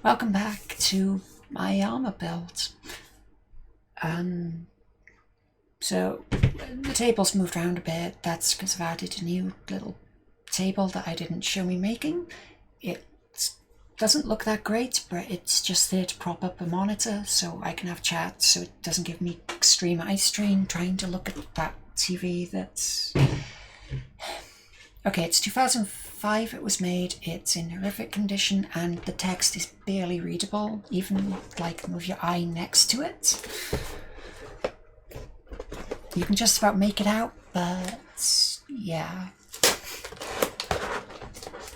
Welcome back to my armor build. So the table's moved around a bit. That's because I've added a new little table that I didn't show me making. It doesn't look that great, but it's just there to prop up a monitor so I can have chat, so it doesn't give me extreme eye strain trying to look at that TV that's... Okay, it's 2005 it was made, it's in horrific condition, and the text is barely readable, even like move your eye next to it. You can just about make it out, but yeah.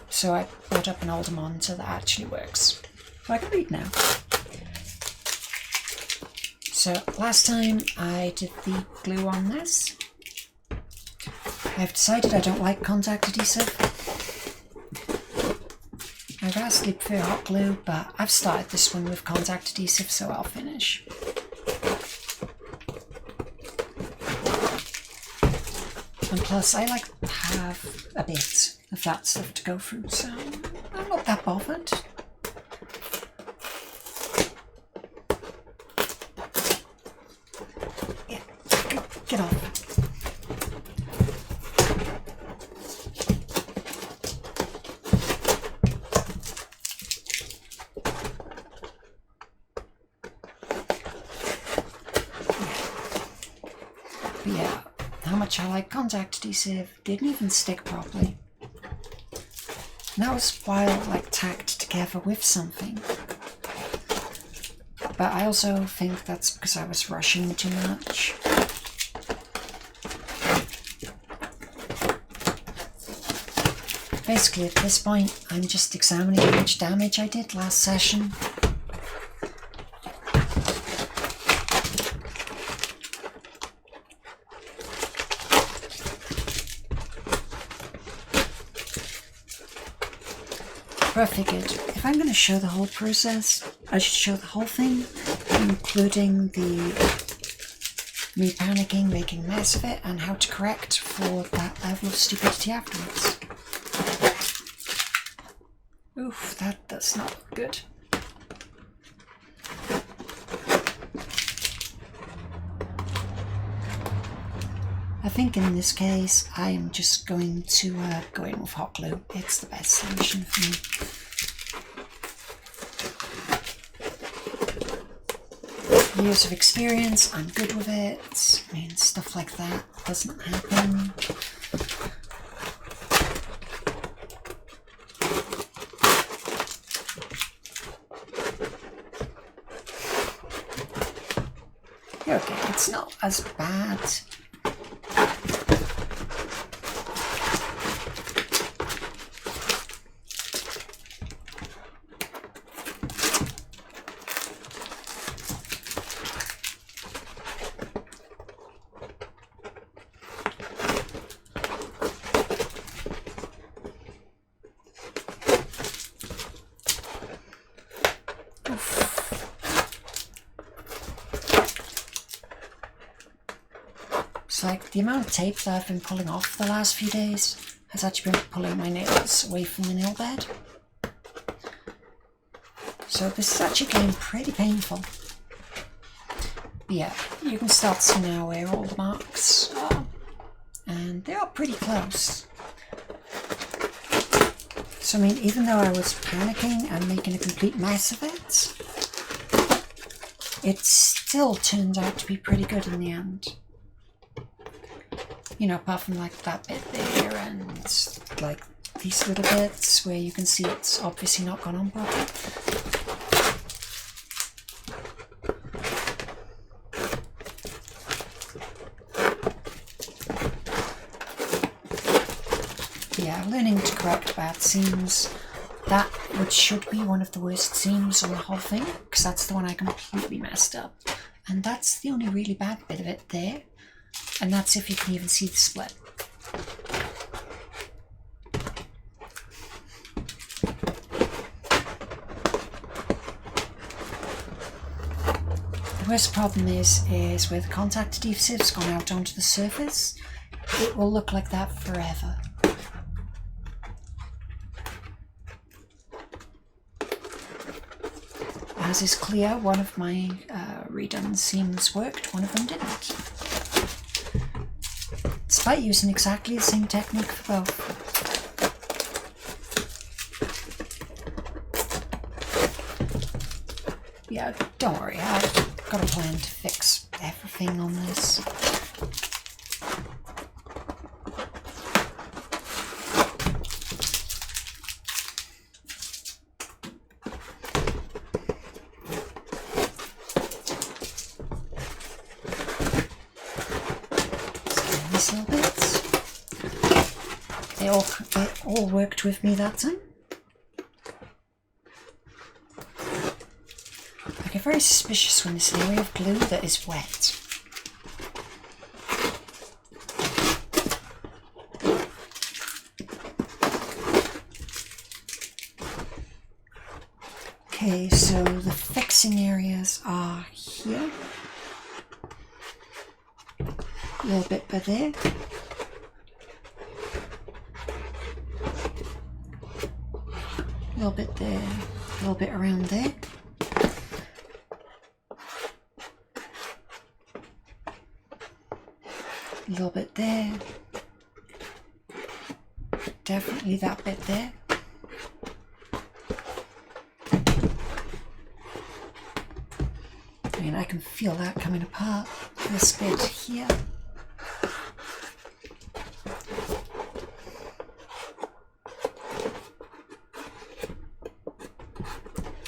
So I brought up an older monitor that actually works. So I can read now. So last time I did the glue on this. I've decided I don't like contact adhesive. I vastly prefer hot glue, but I've started this one with contact adhesive, so I'll finish. And plus, I like to have a bit of that stuff to go through, so I'm not that bothered. Yeah, get off. But yeah, how much I like contact adhesive didn't even stick properly. And that was while like tacked together with something. But I also think that's because I was rushing too much. Basically at this point I'm just examining how much damage I did last session. I figured if I'm going to show the whole process, I should show the whole thing, including the me panicking, making a mess of it, and how to correct for that level of stupidity afterwards. Oof, that's not good. I think in this case I am just going to go in with hot glue. It's the best solution for me. Years of experience, I'm good with it. I mean, stuff like that doesn't happen. Okay, it's not as bad. It's like the amount of tape that I've been pulling off the last few days has actually been pulling my nails away from the nail bed. So this is actually getting pretty painful. But yeah, you can start to see now where all the marks are. And they are pretty close. So I mean, even though I was panicking and making a complete mess of it still turned out to be pretty good in the end. You know, apart from like that bit there and like these little bits where you can see it's obviously not gone on properly. Yeah, learning to correct bad seams. That which should be one of the worst seams on the whole thing, because that's the one I completely messed up. And that's the only really bad bit of it there. And that's if you can even see the split. The worst problem is where the contact adhesive's gone out onto the surface, it will look like that forever. as is clear, one of my redone seams worked, one of them didn't. Despite using exactly the same technique for both. Yeah, don't worry, I've got a plan to fix everything on this. These little bits. They all worked with me that time. I get very suspicious when there's an area of glue that is wet. Okay, so the fixing areas are here. A little bit by there. A little bit there, a little bit around there. A little bit there. Definitely that bit there. I mean, I can feel that coming apart. This bit here.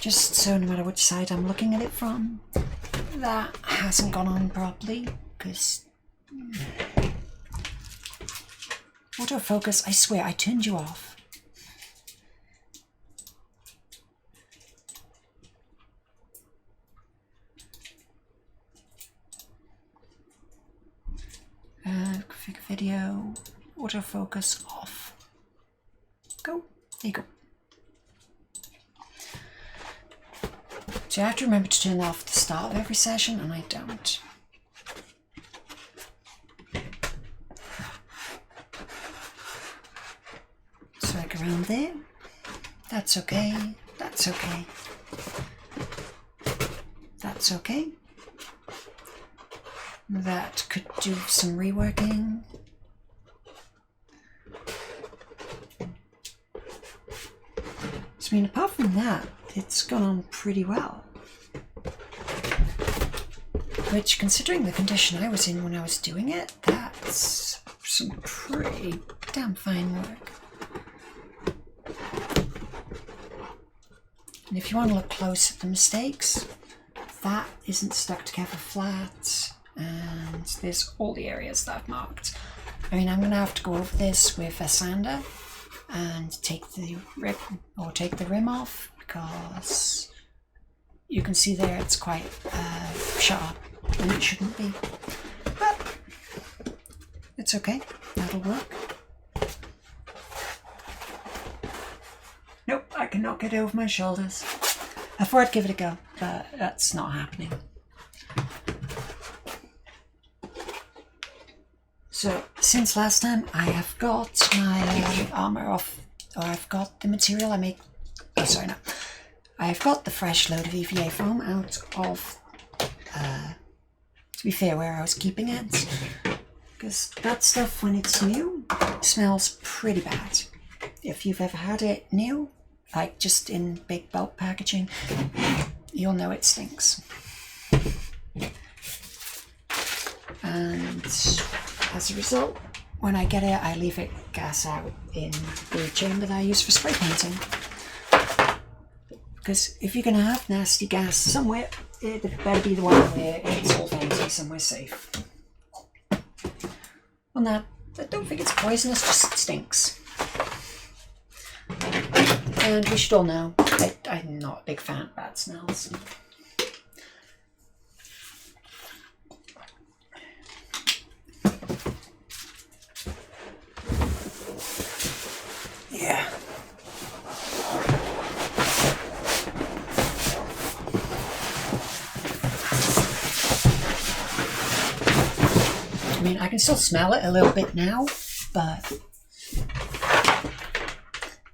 Just so no matter which side I'm looking at it from, that hasn't gone on properly, because autofocus, I swear, I turned you off. Configure video, autofocus off. Go, there you go. So I have to remember to turn that off at the start of every session, and I don't. So like around there, that's okay, that's okay, that's okay. That could do some reworking. So I mean, apart from that, it's gone on pretty well. Which, considering the condition I was in when I was doing it, that's some pretty damn fine work. And if you want to look close at the mistakes, that isn't stuck together flat, and there's all the areas that I've marked. I mean, I'm going to have to go over this with a sander and take the rim off, because you can see there it's quite sharp and it shouldn't be, but it's okay, that'll work. Nope, I cannot get over my shoulders. I thought I'd give it a go, but that's not happening. So since last time, I have got my armour off, or I've got the material I make. Oh, sorry, no. I've got the fresh load of EVA foam out of, to be fair, where I was keeping it, because that stuff, when it's new, smells pretty bad. If you've ever had it new, like just in big bulk packaging, you'll know it stinks. And as a result, when I get it, I leave it gas out in the chamber that I use for spray painting. Because if you're going to have nasty gas somewhere, it better be the one where it's all fancy, somewhere safe. On that, I don't think it's poisonous, just stinks. And we should all know, I'm not a big fan of bad smells. Yeah. I mean, I can still smell it a little bit now, but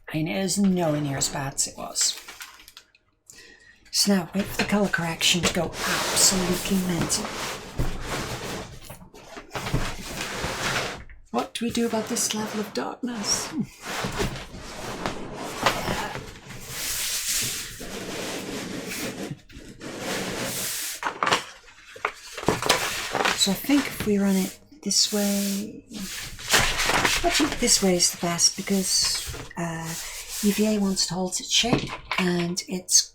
I mean, it is nowhere near as bad as it was. So now wait for the colour correction to go absolutely mental. What do we do about this level of darkness? So I think if we run it this way, actually this way is the best because UVA wants to hold its shape and it's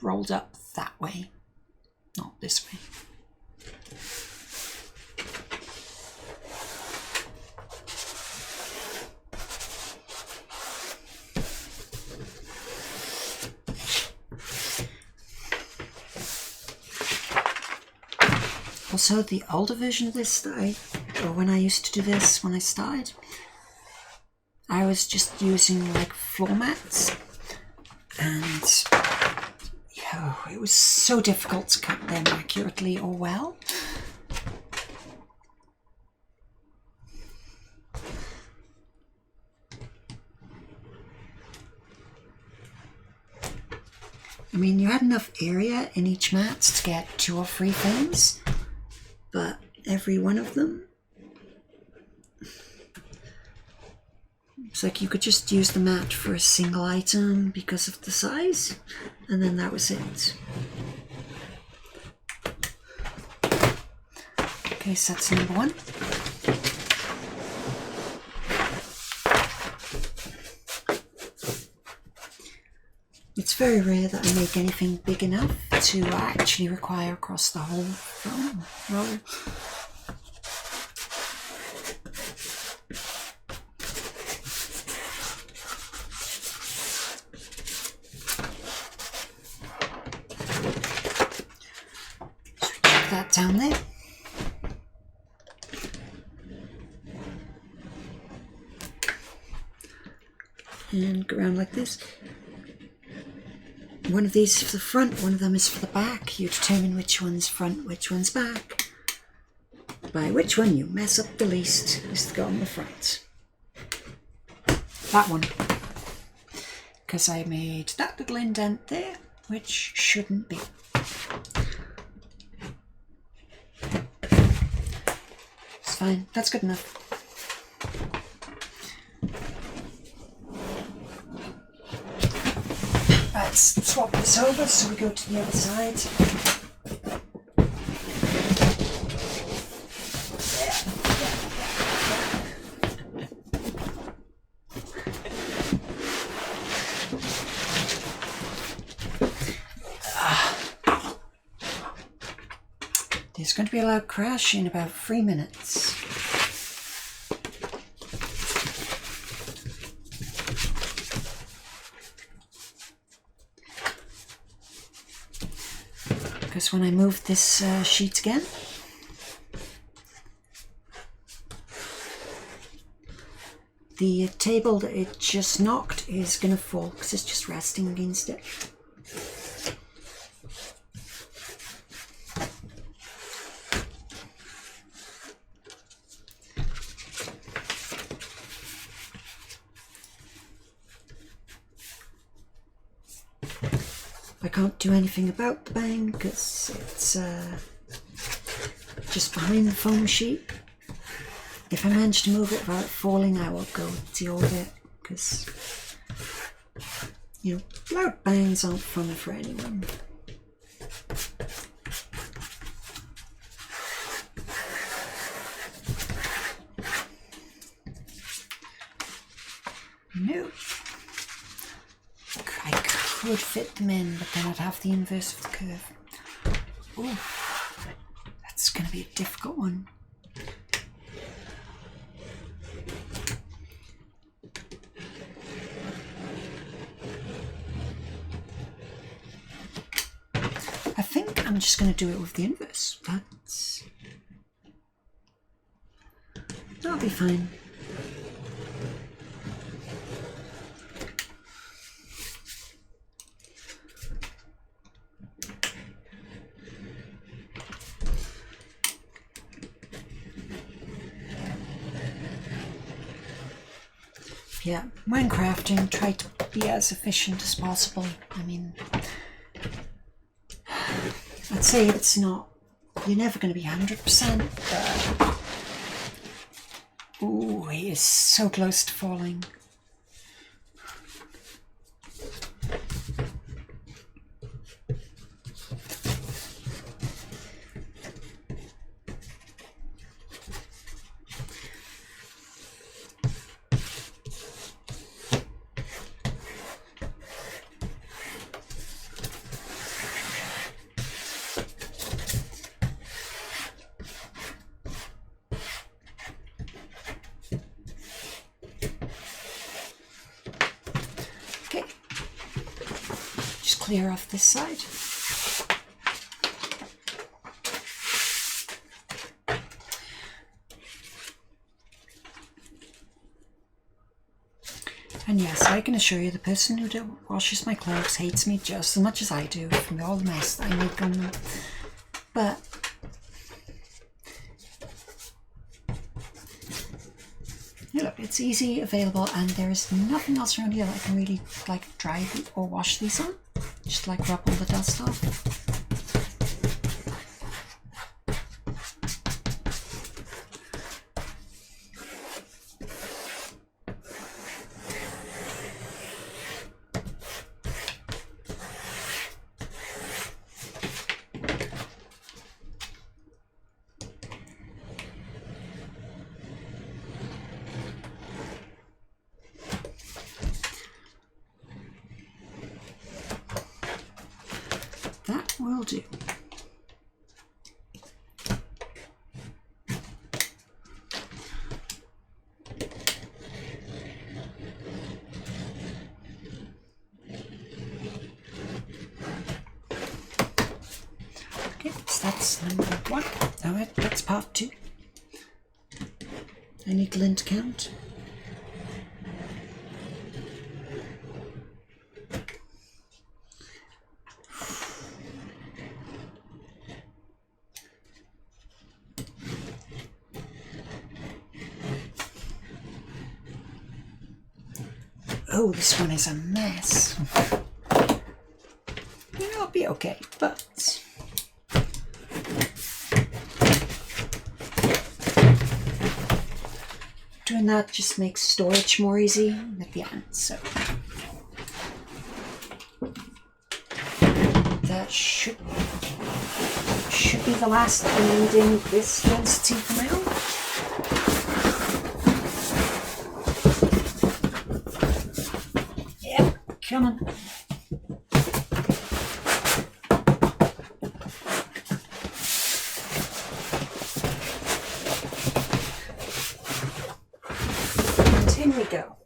rolled up that way, not this way. Also, the older version of this or when I used to do this when I started, I was just using like floor mats, and it was so difficult to cut them accurately or well. I mean, you had enough area in each mat to get 2 or 3 things, but every one of them, it's like you could just use the mat for a single item because of the size, and then that was it. Okay, so that's number 1. It's very rare that I make anything big enough to actually require across the whole roll. That down there. And go around like this. One of these is for the front, one of them is for the back. You determine which one's front, which one's back. By which one you mess up the least is to go on the front. That one. Because I made that little indent there, which shouldn't be. It's fine, that's good enough. Let's swap this over so we go to the other side. There's going to be a loud crash in about 3 minutes. Because when I move this sheet again, the table that it just knocked is going to fall because it's just resting against it. I can't do anything about the bang because it's just behind the foam sheet. If I manage to move it without falling, I will go deal with it because, you know, loud bangs aren't fun for anyone. No. I could fit them in, but then I'd have the inverse of the curve. Ooh, that's going to be a difficult one. I think I'm just going to do it with the inverse. That'll be fine. Yeah, when crafting, try to be as efficient as possible. I mean, I'd say it's not, you're never going to be 100%, but ooh, he is so close to falling. Clear off this side. And yes, I can assure you the person who washes my clothes hates me just as much as I do from all the mess that I make on them. But yeah, look, it's easy, available, and there is nothing else around here that I can really like dry or wash these on. Just like rub all the dust off. That will do. Okay, so that's number 1. Alright, that's part 2. I need lint count. Oh, this one is a mess. It'll be okay, but doing that just makes storage more easy at the end, so that should be the last ending this density for now. Come on. And in we go.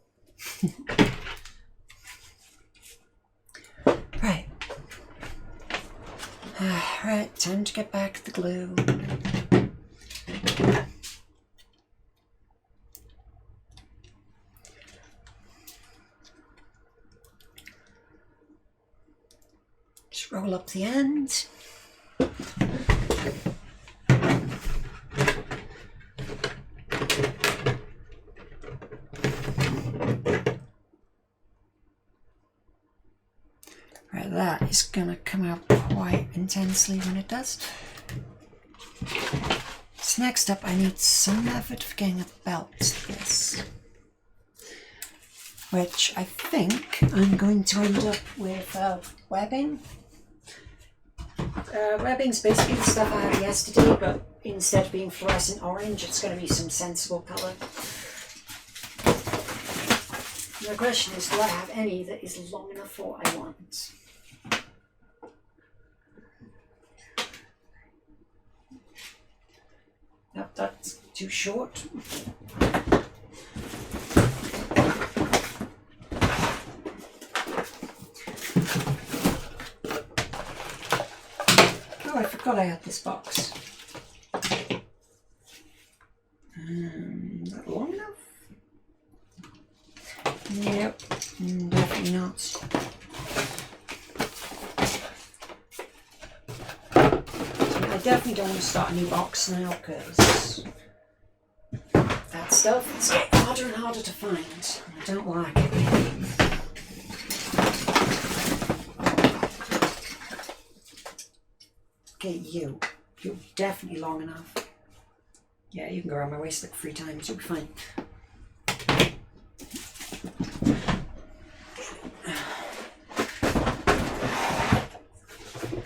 Right. Right, time to get back the glue. Roll up the end. Right, that is going to come out quite intensely when it does. So next up, I need some method of getting a belt to this, which I think I'm going to end up with webbing. Webbing's basically the stuff I had yesterday, but instead of being fluorescent orange, it's going to be some sensible colour. The question is, do I have any that is long enough for what I want? Nope, that's too short. Oh, I forgot I had this box. That long enough? Yep, definitely not. I definitely don't want to start a new box now because that stuff is getting harder and harder to find. I don't like it. Okay, you're definitely long enough. Yeah, you can go around my waist like 3 times, you'll be fine.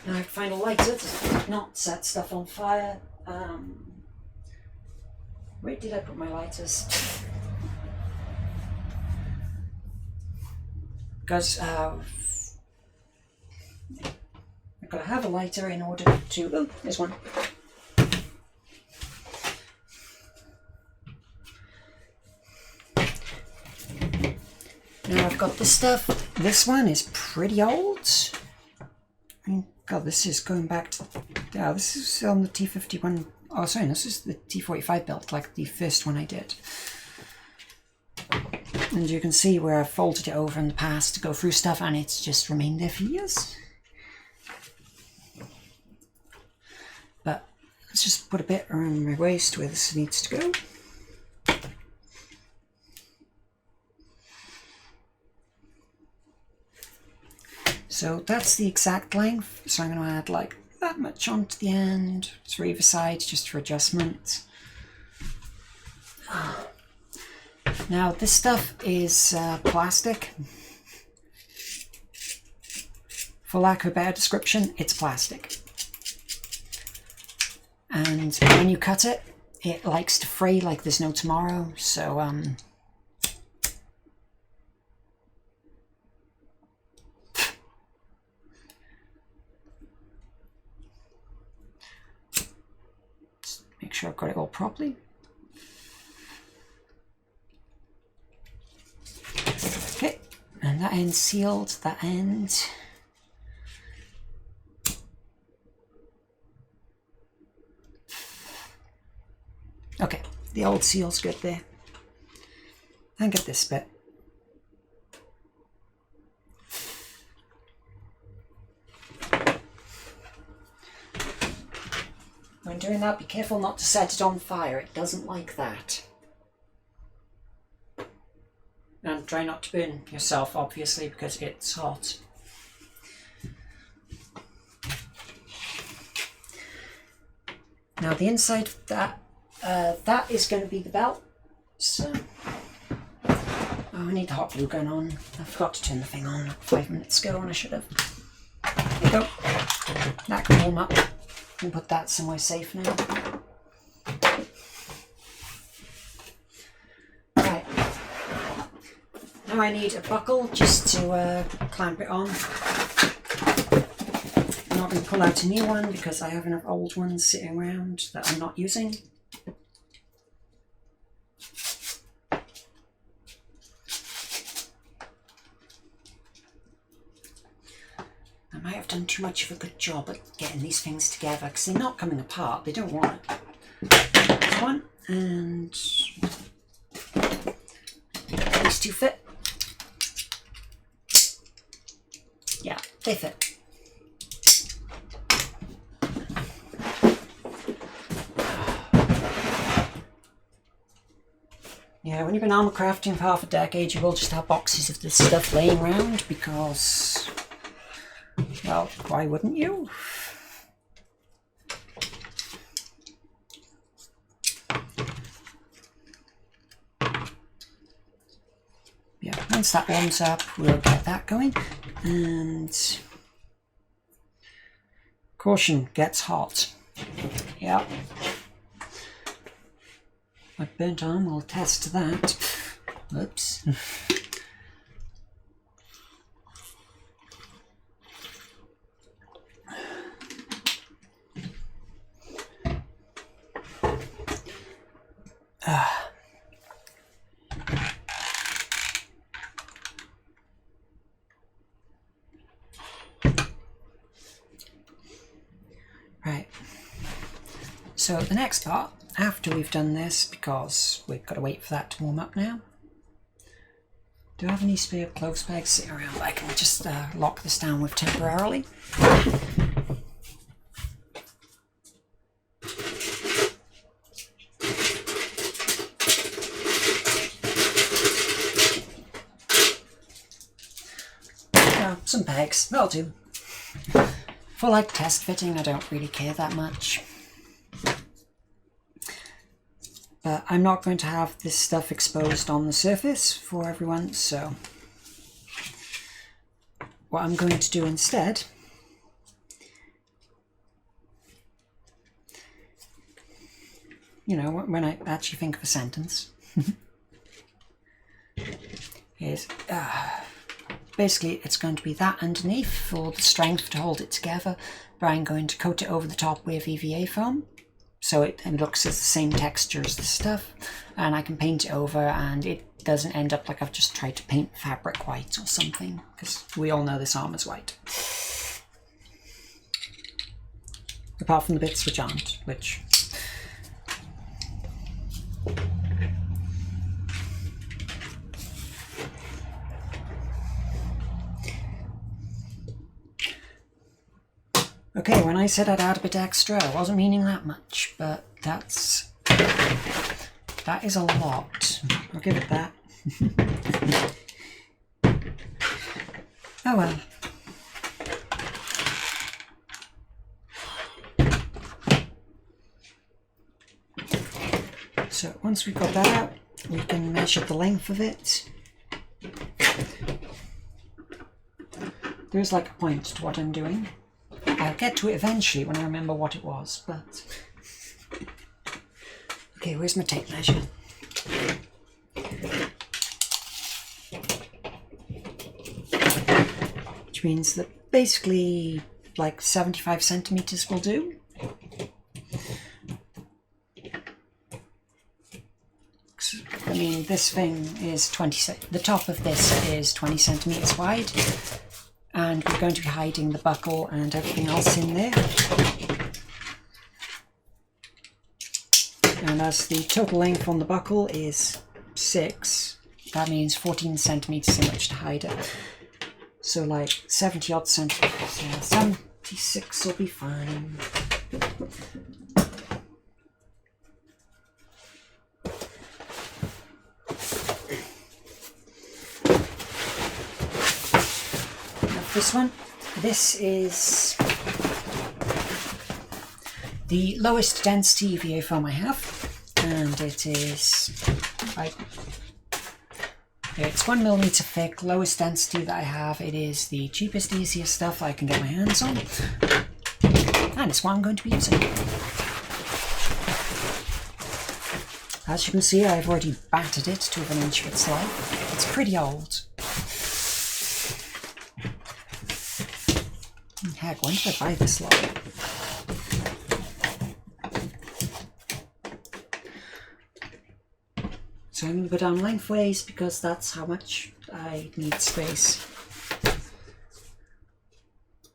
Now I have to find a lighter to not set stuff on fire. Where did I put my lighters? Because I've got to have a lighter in order to... Oh, there's one. Now I've got this stuff. This one is pretty old. God, this is going back to... Yeah, this is on the T51... Oh, sorry, this is the T45 build, like the first one I did. And you can see where I've folded it over in the past to go through stuff, and it's just remained there for years. But let's just put a bit around my waist where this needs to go. So that's the exact length, so I'm going to add like that much onto the end, to either side, just for adjustment. Now this stuff is plastic. For lack of a better description, it's plastic. And when you cut it, it likes to fray like there's no tomorrow, so make sure I've got it all properly. Okay, and that end sealed, that end. Okay, the old seal's good there. And get this bit. When doing that, be careful not to set it on fire. It doesn't like that. And try not to burn yourself, obviously, because it's hot. Now the inside of that, that is going to be the belt. So, oh, I need the hot glue gun on. I forgot to turn the thing on 5 minutes ago, and I should have. There you go. That can warm up. And put that somewhere safe now. Right. Now I need a buckle just to clamp it on. I'm not going to pull out a new one because I have enough old ones sitting around that I'm not using. I might have done too much of a good job at getting these things together because they're not coming apart. They don't want it. There's one, and these two fit. Yeah, they fit. Yeah, when you've been armour crafting for half a decade, you will just have boxes of this stuff laying around because, well, why wouldn't you? Yeah, once that warms up, we'll get that going. And caution, gets hot. Yeah. My burnt arm will attest to that. Oops. Right. So the next part, after we've done this, because we've got to wait for that to warm up now. Do I have any spare clothes pegs sitting around? I can just lock this down with temporarily. Some pegs, that'll do. For like test fitting, I don't really care that much. But I'm not going to have this stuff exposed on the surface for everyone, so what I'm going to do instead when I actually think of a sentence is basically it's going to be that underneath for the strength to hold it together, but I'm going to coat it over the top with EVA foam so it looks as the same texture as the stuff, and I can paint it over and it doesn't end up like I've just tried to paint fabric white or something, because we all know this armour's white. Apart from the bits which aren't, which... Okay, when I said I'd add a bit extra, I wasn't meaning that much, but that is a lot. I'll give it that. Oh well. So once we've got that out, we can measure the length of it. There's like a point to what I'm doing. I'll get to it eventually when I remember what it was, but... Okay, where's my tape measure? Which means that basically like 75 centimeters will do. I mean, this thing is the top of this is 20 centimeters wide, and we're going to be hiding the buckle and everything else in there. And as the total length on the buckle is 6, that means 14 centimeters in which to hide it. So like 70 odd centimeters, yeah, 76 will be fine. This one, this is the lowest density EVA foam I have, and it is it's 1mm thick, lowest density that I have. It is the cheapest, easiest stuff I can get my hands on, and it's what I'm going to be using. As you can see, I've already battered it to within an inch of its life. It's pretty old. Heck, when did I buy this lot? So I'm going to go down lengthways because that's how much I need space.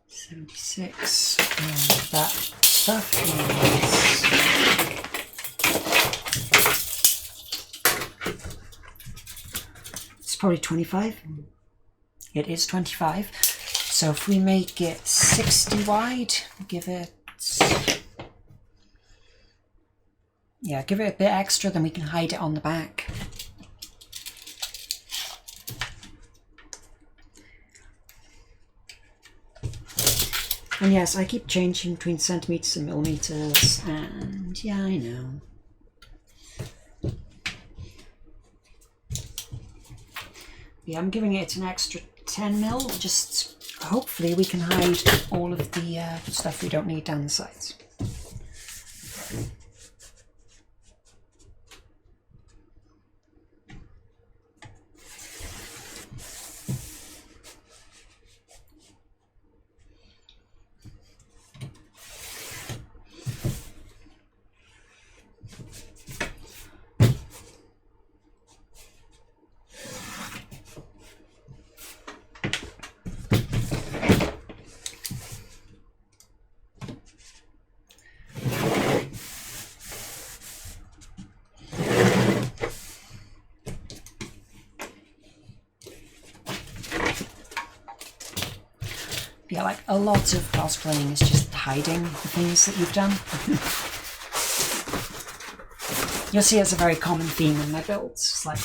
76, and that stuff is... It's probably 25. It is 25. So if we make it 60 wide, give it a bit extra, then we can hide it on the back. And yes, I keep changing between centimeters and millimeters, and yeah, I know. Yeah, I'm giving it an extra 10 mil, just hopefully we can hide all of the stuff we don't need down the sides. Yeah, like a lot of cosplaying is just hiding the things that you've done. You'll see it's a very common theme in my builds. It's like,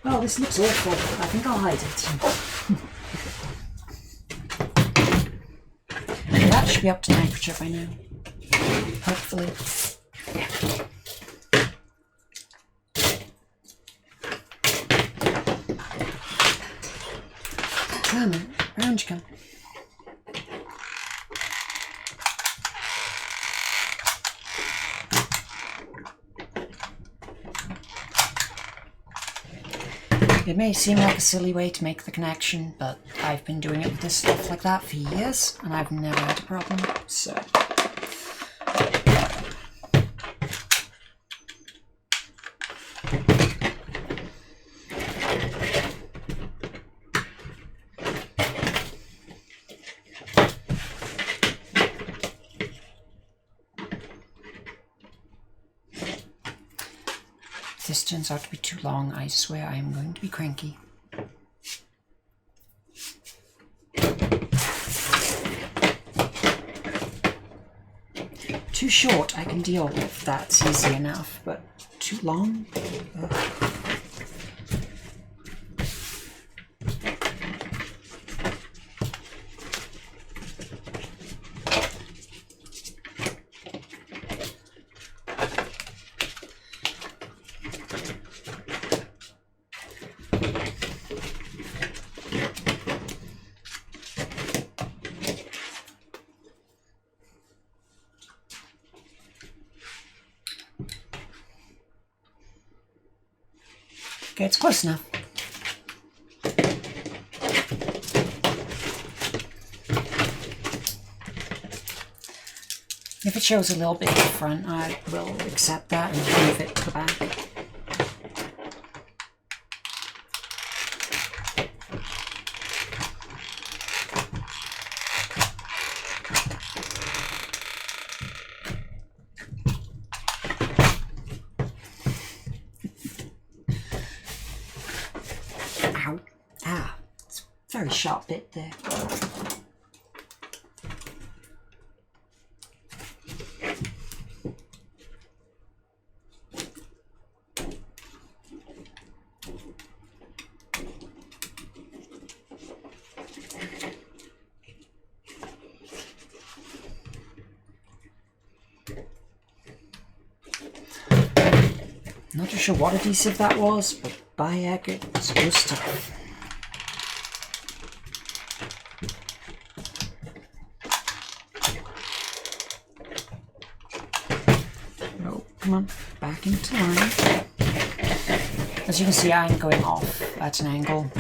oh, this looks awful, I think I'll hide it. That should be up to temperature by now. Hopefully. Come on, round you come. It may seem like a silly way to make the connection, but I've been doing it with this stuff like that for years, and I've never had a problem, so... If this turns out to be too long, I swear I am going to be cranky. Too short I can deal with, that's easy enough, but too long? Ugh. Okay, it's close enough. If it shows a little bit at the front, I will accept that and move it to the back. Very sharp bit there. Not too sure what adhesive that was, but by heck, it was good stuff. Come on, back into line. As you can see, I'm going off at an angle.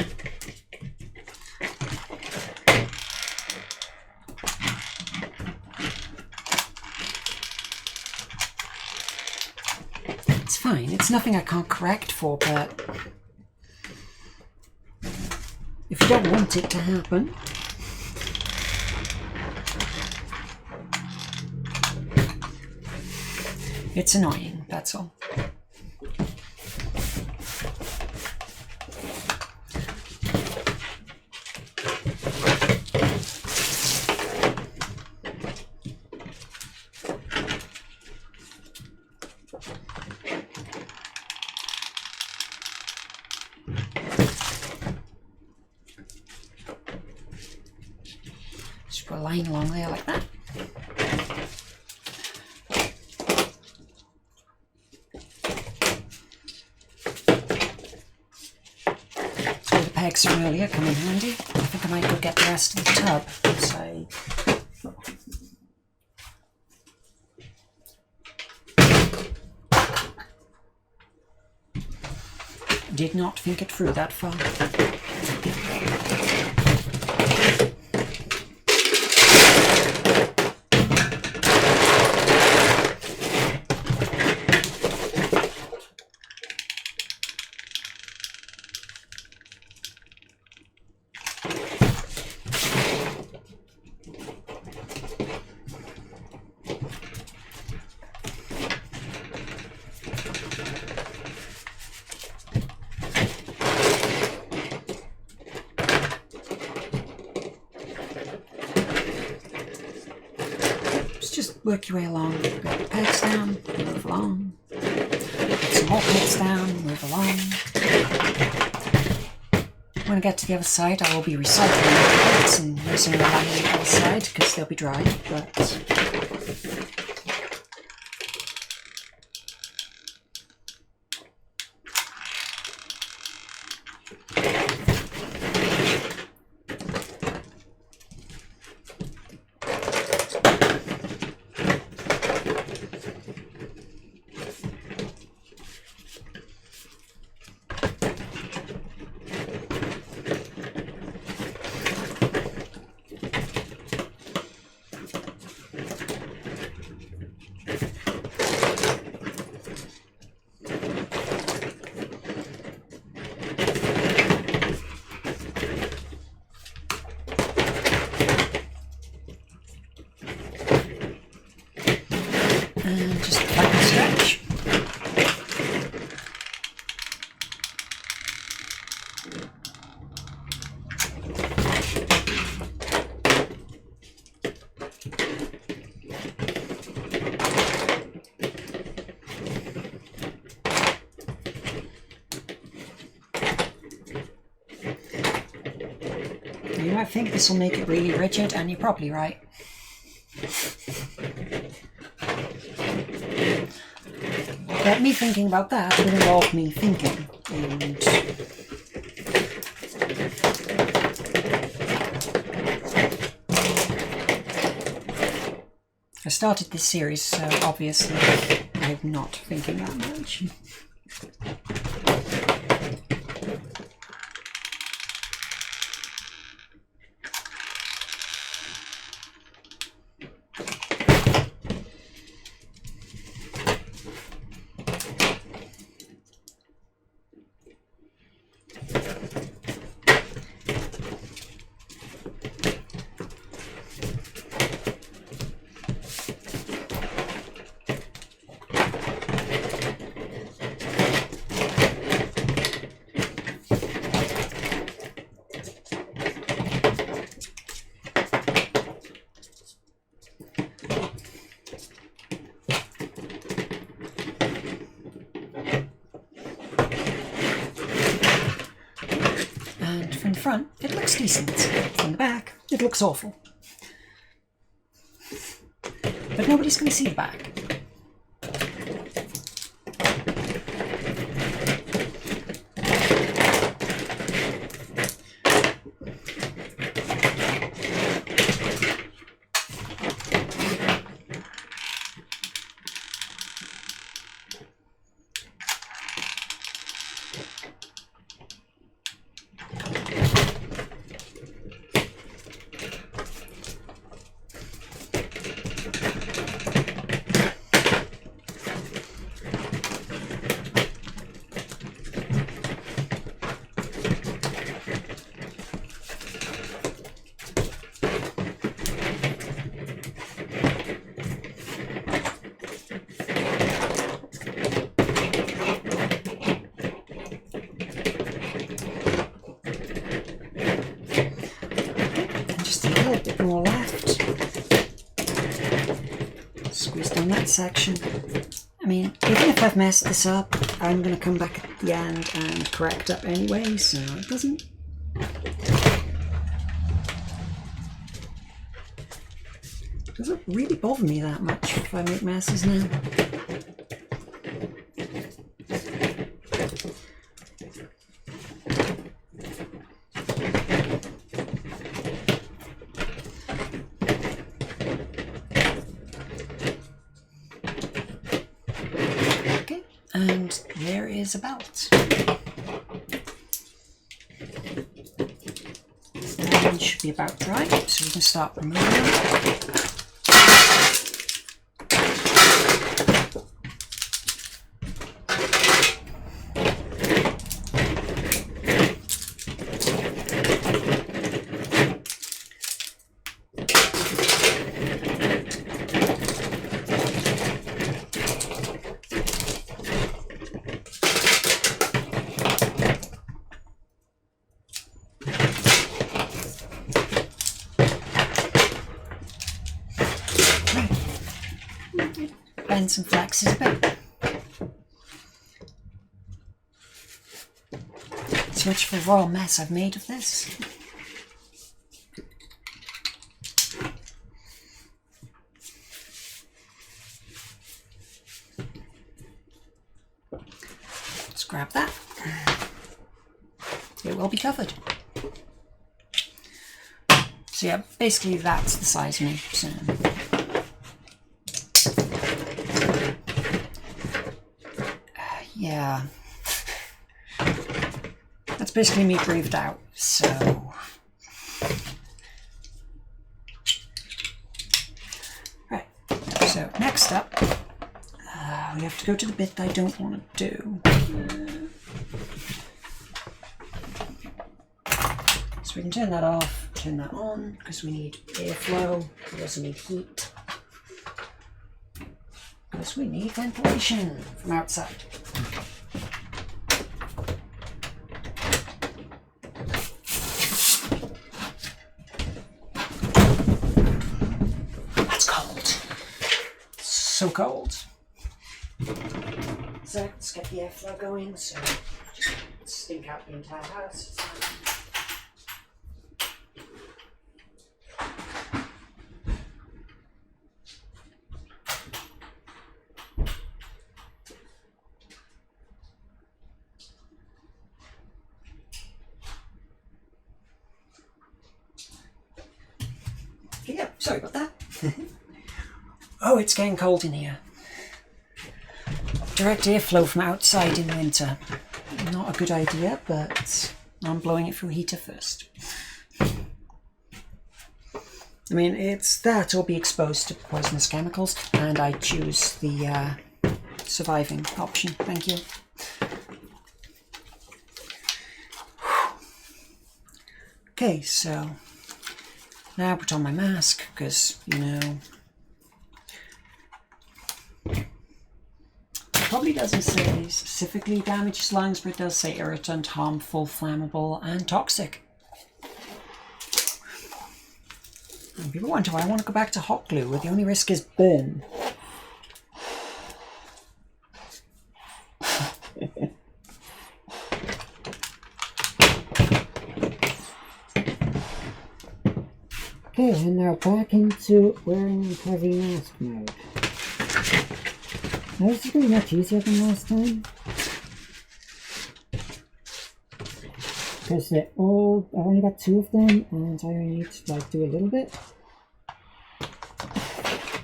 It's fine, it's nothing I can't correct for, but if you don't want it to happen, it's annoying, that's all. Just put a line along there like that. Pegs from earlier come in handy. I think I might go get the rest of the tub. So did not think it through that far. Just work your way along. Get the pegs down, move along. Get some more pegs down, move along. when I get to the other side, I will be recycling the bits and using them on the other side because they'll be dry, but... And just back and stretch. You might think this will make it really rigid, and you're probably right. But me thinking about that would involve me thinking, and I started this series, so obviously I'm not thinking that much. From the front, it looks decent. From the back, it looks awful. But nobody's going to see the back. More left. Squeeze down that section. I mean, even if I've messed this up, I'm going to come back at the end and correct up anyway, so it doesn't really bother me that much if I make messes now. And there is a belt. And it should be about dry, so we can start removing them. Bends and flexes a bit. So much for the royal mess I've made of this. Let's grab that. It will be covered. So yeah, basically that's the size of me. So. Yeah. That's basically me breathed out, so... Right, so next up, we have to go to the bit that I don't want to do. So we can turn that off, turn that on, because we need airflow, we also need heat, because we need ventilation from outside. So cold. So let's get the airflow going, so stink out the entire house. Yeah, sorry about that. Oh, it's getting cold in here. Direct airflow from outside in winter. Not a good idea, but I'm blowing it through a heater first. I mean, it's that or be exposed to poisonous chemicals, and I choose the surviving option. Thank you. Okay, so now I put on my mask, because, you know, it probably doesn't say specifically damages lungs, but it does say irritant, harmful, flammable, and toxic. And people wonder why I want to go back to hot glue, where the only risk is burn. Okay, and now back into wearing heavy mask mode. Now this is going to be much easier than last time. Because they're all, I only got 2 of them, and I only need to like do a little bit.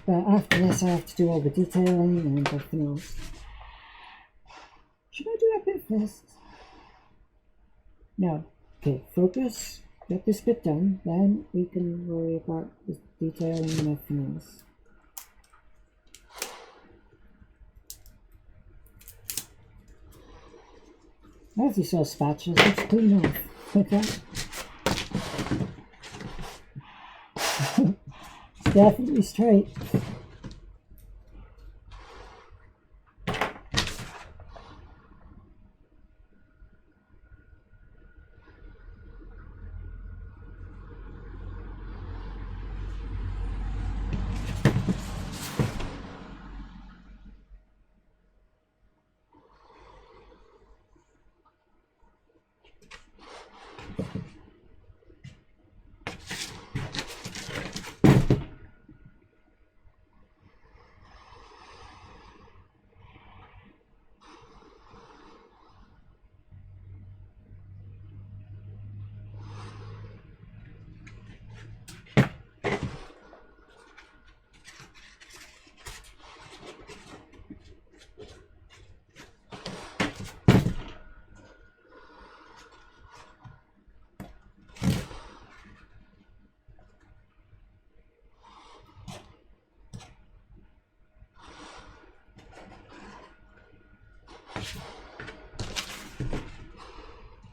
But after this I have to do all the detailing and everything else. Should I do that bit first? No. Okay, focus. Get this bit done, then we can worry about the detailing and everything else. As you saw spatulas, let's clean off. Okay. It's definitely straight.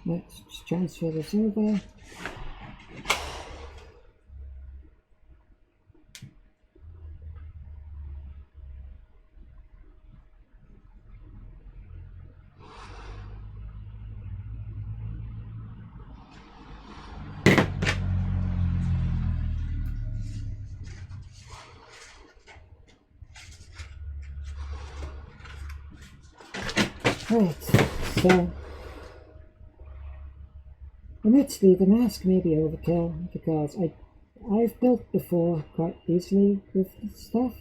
Let's just transfer this over. Right, so Admittedly, the mask may be overkill because I've built before quite easily with stuff.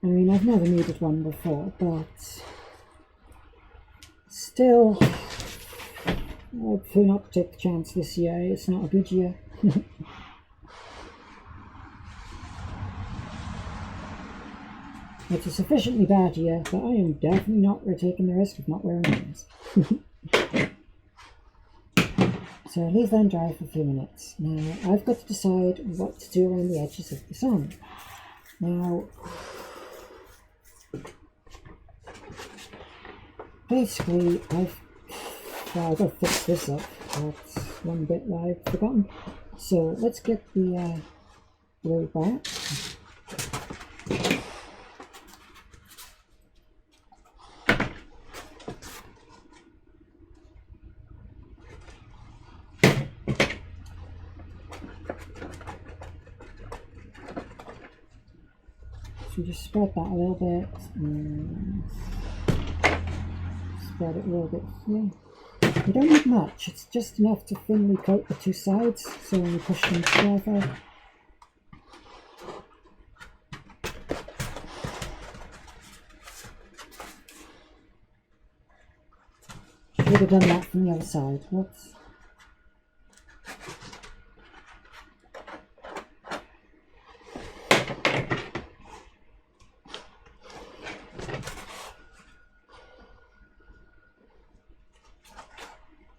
I mean, I've never needed one before, but still, I'd prefer not to take the chance this year. It's not a good year. It's a sufficiently bad year, but I am definitely not taking the risk of not wearing things. So leave them dry for a few minutes. Now I've got to decide what to do around the edges of the sun. Now, basically I've got to fix this up. That's one bit that I've forgotten. So let's get the blue back. So just spread that a little bit, and spread it a little bit here. You don't need much, it's just enough to thinly coat the two sides, so when you push them together, should have done that from the other side. Whoops.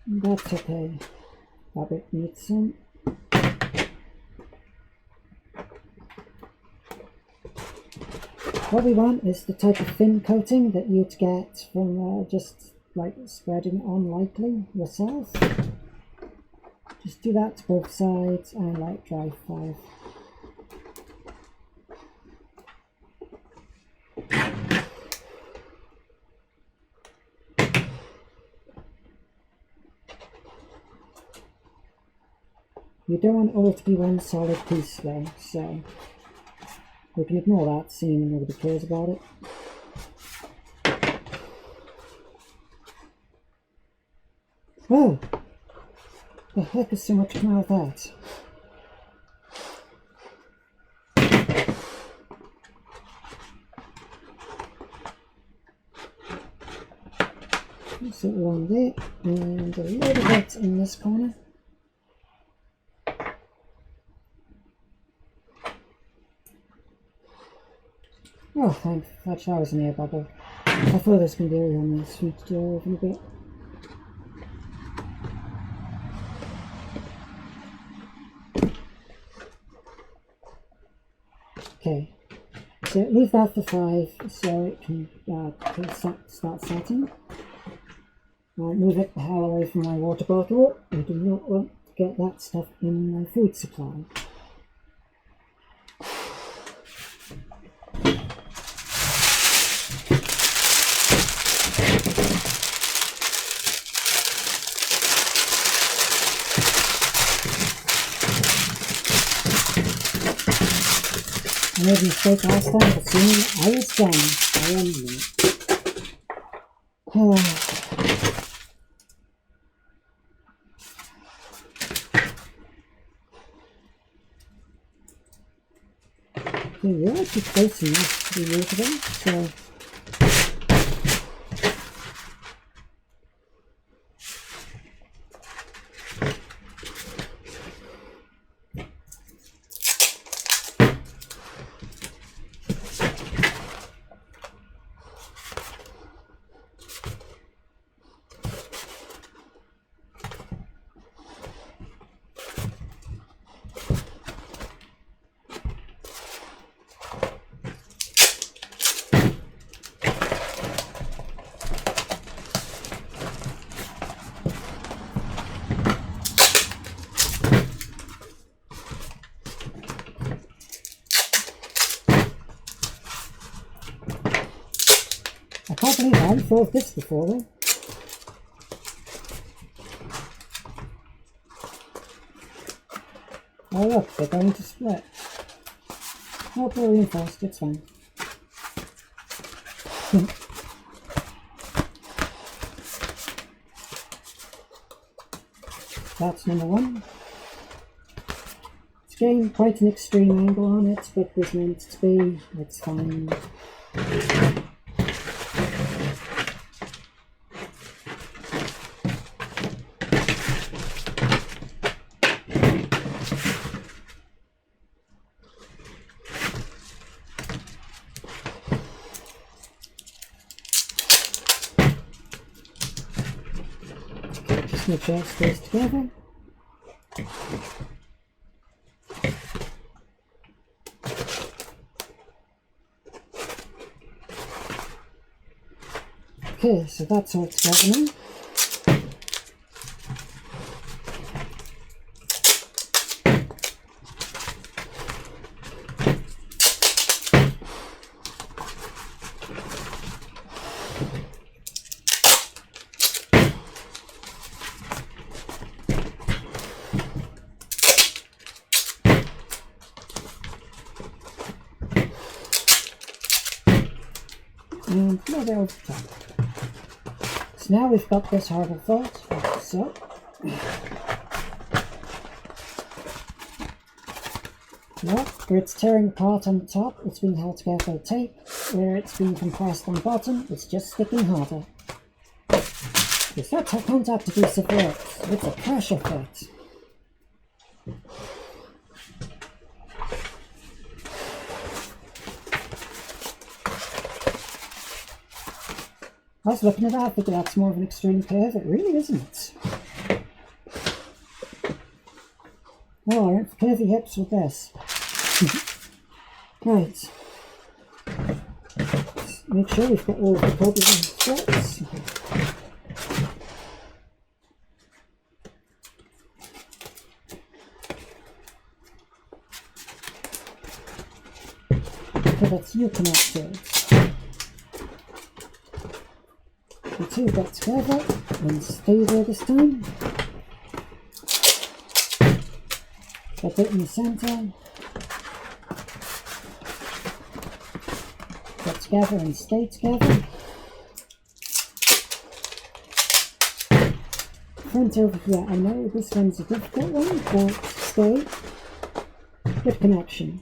That's okay. That bit needs some. What we want is the type of thin coating that you'd get from just like spreading on lightly yourself. Just do that to both sides and let it dry for 5. You don't want it all to be one solid piece though, so we can ignore that, seeing nobody cares about it. Oh! The heck is so much come out of that? Place it along there, and a little bit in this corner. Oh, thanks. That was an air bubble. I thought this could be on the sweet door in a bit. Okay, so leave that for 5 so it can start setting. I'll move it the hell away from my water bottle. I do not want to get that stuff in my food supply. I made a mistake last time, but soon I was done. I am you. Okay, you're actually close enough to be usable, so I can't believe I haven't thought of this before though. Oh look, they're going to split. Oh, they're reinforced, it's fine. That's number one. It's getting quite an extreme angle on it, but it was meant to be. It's fine. Just make sure it stays together. Okay, so that's all together now. And maybe over the top. So now we've got this horrible thought, like so. Now, where it's tearing apart on the top, it's being held together by tape. Where it's being compressed on the bottom, it's just sticking harder. Because that's how contact adhesive works. It's a pressure fit. I was looking at that, thinking that's more of an extreme curve. It really isn't. Oh, I went for curvy hips with this. Right. Let's make sure we've got all of the cobbles and strips. Okay, that's your connectors. The two got together and stay there this time. Got it in the centre. Got together and stay together. Front over here, I know this one's a difficult one, but stay. Good connection.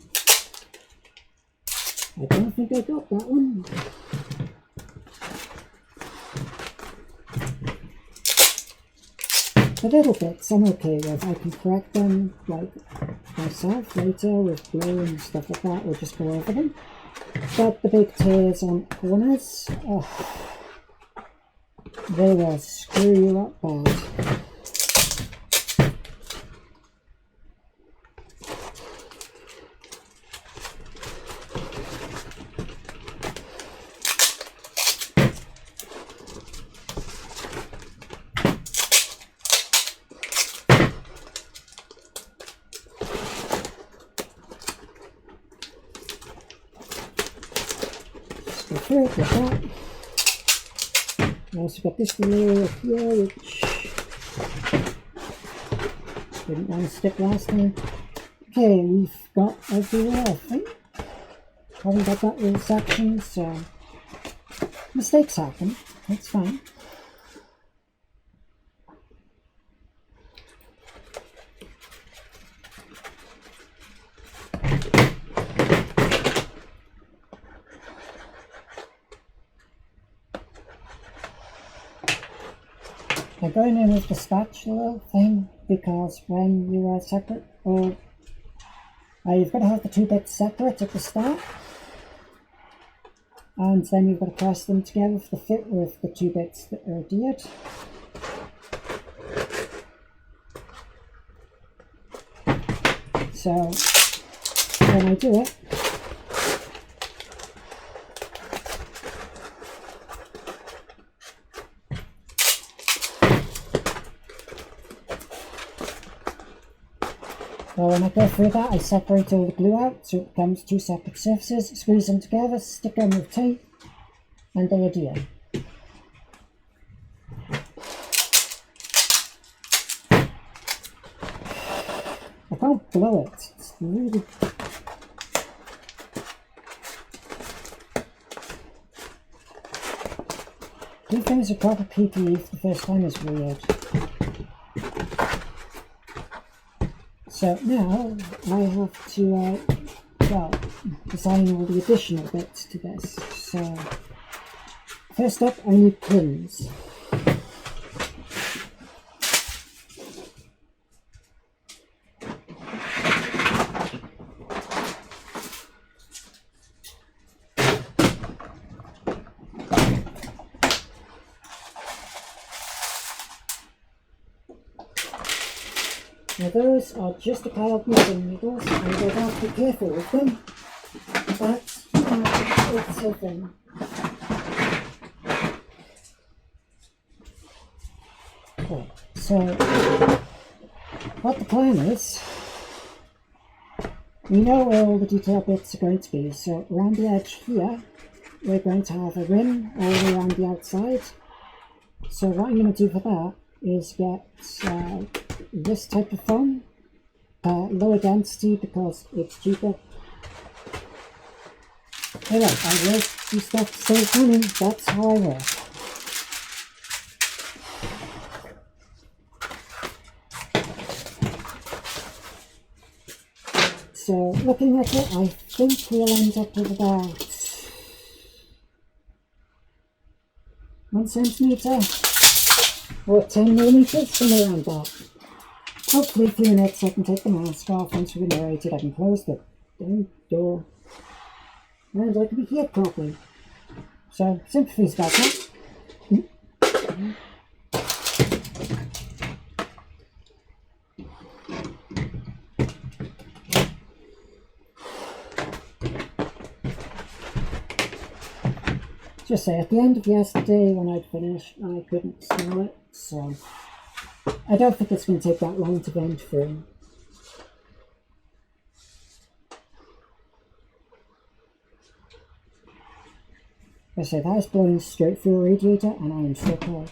I don't think I got that one. The little bits I'm okay with. I can correct them like myself later with glue and stuff like that, or just go over them. But the big tears on corners, oh, they will screw you up bad. Like that. I also got this layer here, which didn't want to stick last time. Okay, we've got everywhere, I think. Haven't got that little section, so mistakes happen. That's fine. I'm going in with the spatula thing because when you are separate, or you've got to have the two bits separate at the start, and then you've got to press them together for the fit with the two bits that are adhered. So when I do it, well, when I go through that, I separate all the glue out so it becomes two separate surfaces, squeeze them together, stick them with tape, and they adhere. I can't blow it, it's really... Doing things with proper PPE for the first time is weird. So now I have to, well, design all the additional bits to this. So first up, I need pins. Now those are just a pile of knitting needles, and I have to be careful with them. That's it's a thing. Okay, so what the plan is, we know where all the detail bits are going to be. So around the edge here, we're going to have a rim all the way around the outside. So what I'm going to do for that is get this type of foam, lower density because it's cheaper. Anyway, I will do stuff to save money, that's how I work. So looking at it, I think we'll end up with about 1 centimetre or 10 millimetres, somewhere around that. Hopefully a few minutes I can take the mask off. Once we're narrated I can close the door and I can be here properly. So sympathies about that. Just say, at the end of yesterday when I'd finished, I couldn't smell it, so I don't think it's going to take that long to vent through. I say, that is blowing straight through a radiator and I am still cold.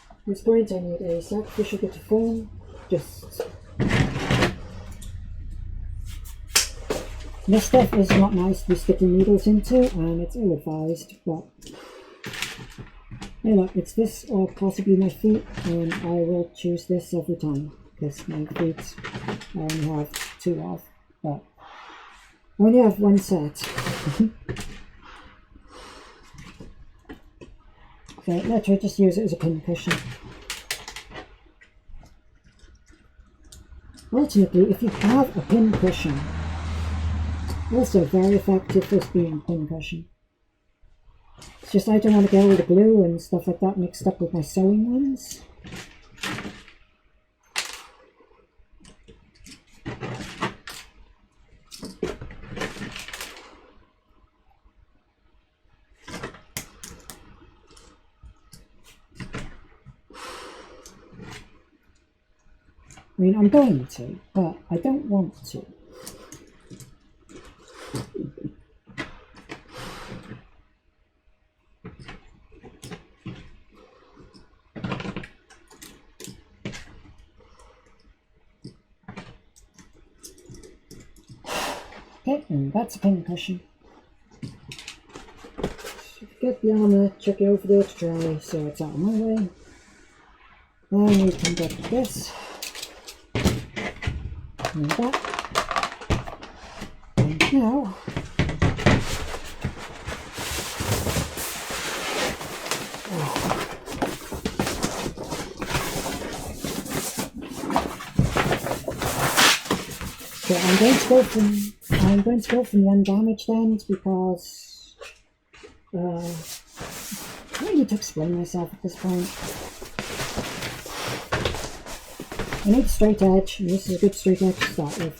At this point I need a sacrificial bit of foam, just... This stuff is not nice to be sticking needles into, and it's ill-advised, but hey look, it's this or possibly my feet, and I will choose this every time, because my feet I only have 2 of, but I only have 1 set. So literally just use it as a pin cushion. Ultimately, if you have a pin cushion, also very effective for being a pin cushion. It's just I don't want to get all the glue and stuff like that mixed up with my sewing ones. I mean, I'm going to, but I don't want to. Okay, and that's a pin cushion. Get the armour, chuck it over there to dry so it's out of my way. Then we can get this. And that. And now so I'm going to go from the undamaged end because I need to explain myself at this point. I need a straight edge, and this is a good straight edge to start with.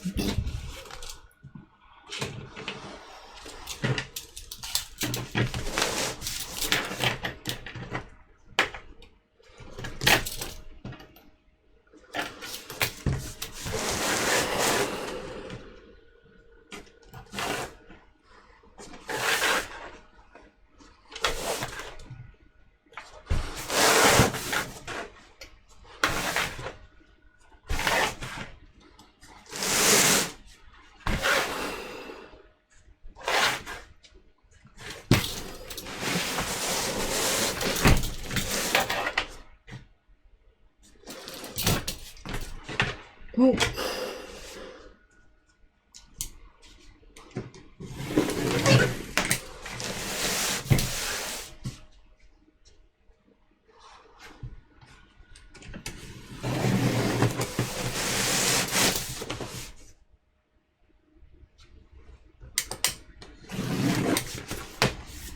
Right.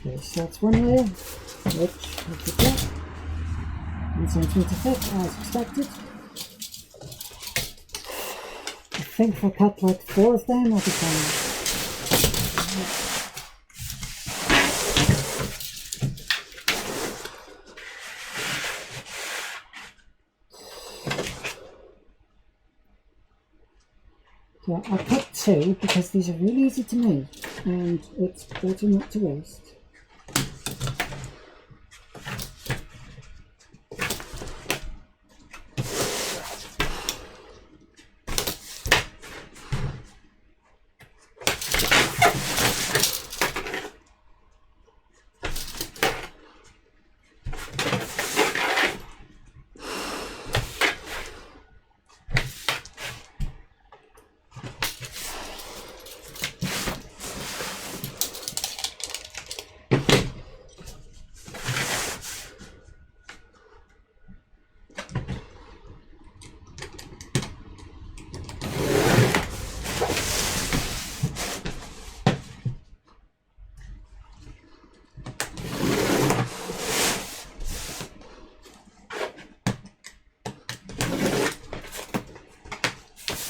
Okay, so that's one layer, which I did that. And sends me to fit as expected. I think if I cut like 4 of them, I'll be fine. Yeah, I cut 2 because these are really easy to make and it's better not to waste.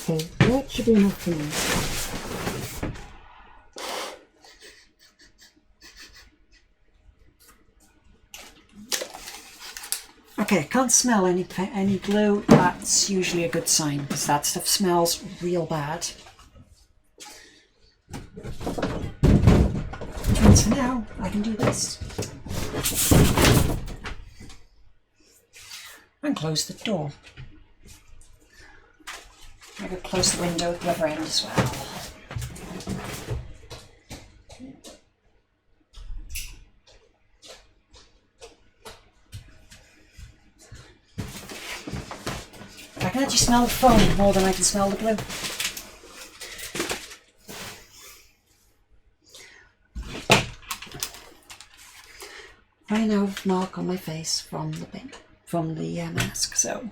Okay, that should be enough for now. Okay, can't smell any glue. That's usually a good sign because that stuff smells real bad. And so now I can do this. And close the door. I could close the window at the other end as well. I can actually smell the foam more than I can smell the glue. I now have a mark on my face from the mask, so.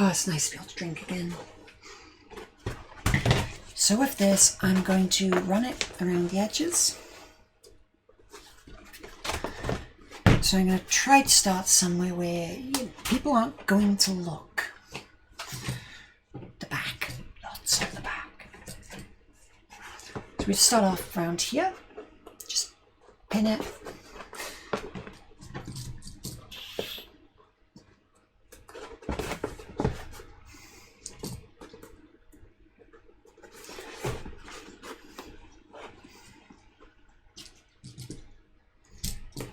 Oh, it's nice to be able to drink again. So with this, I'm going to run it around the edges. So I'm going to try to start somewhere where people aren't going to look. The back, lots of the back. So we start off around here. Just pin it.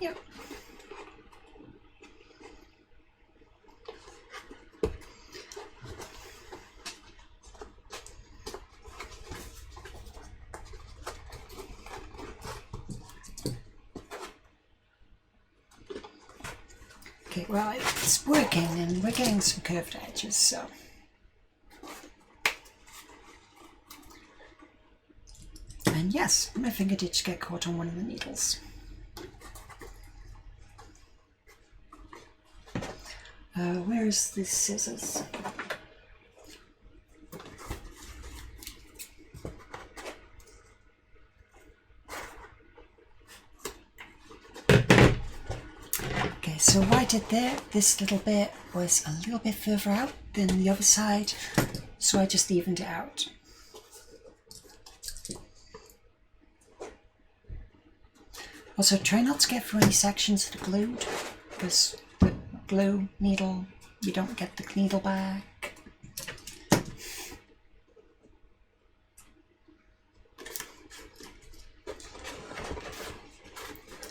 Yep. Okay, well, it's working and we're getting some curved edges, so. And yes, my finger did just get caught on one of the needles. Where's the scissors? Okay, so what I did there, this little bit was a little bit further out than the other side, so I just evened it out. Also, try not to get through any sections that are glued, because the glue needle, you don't get the needle back.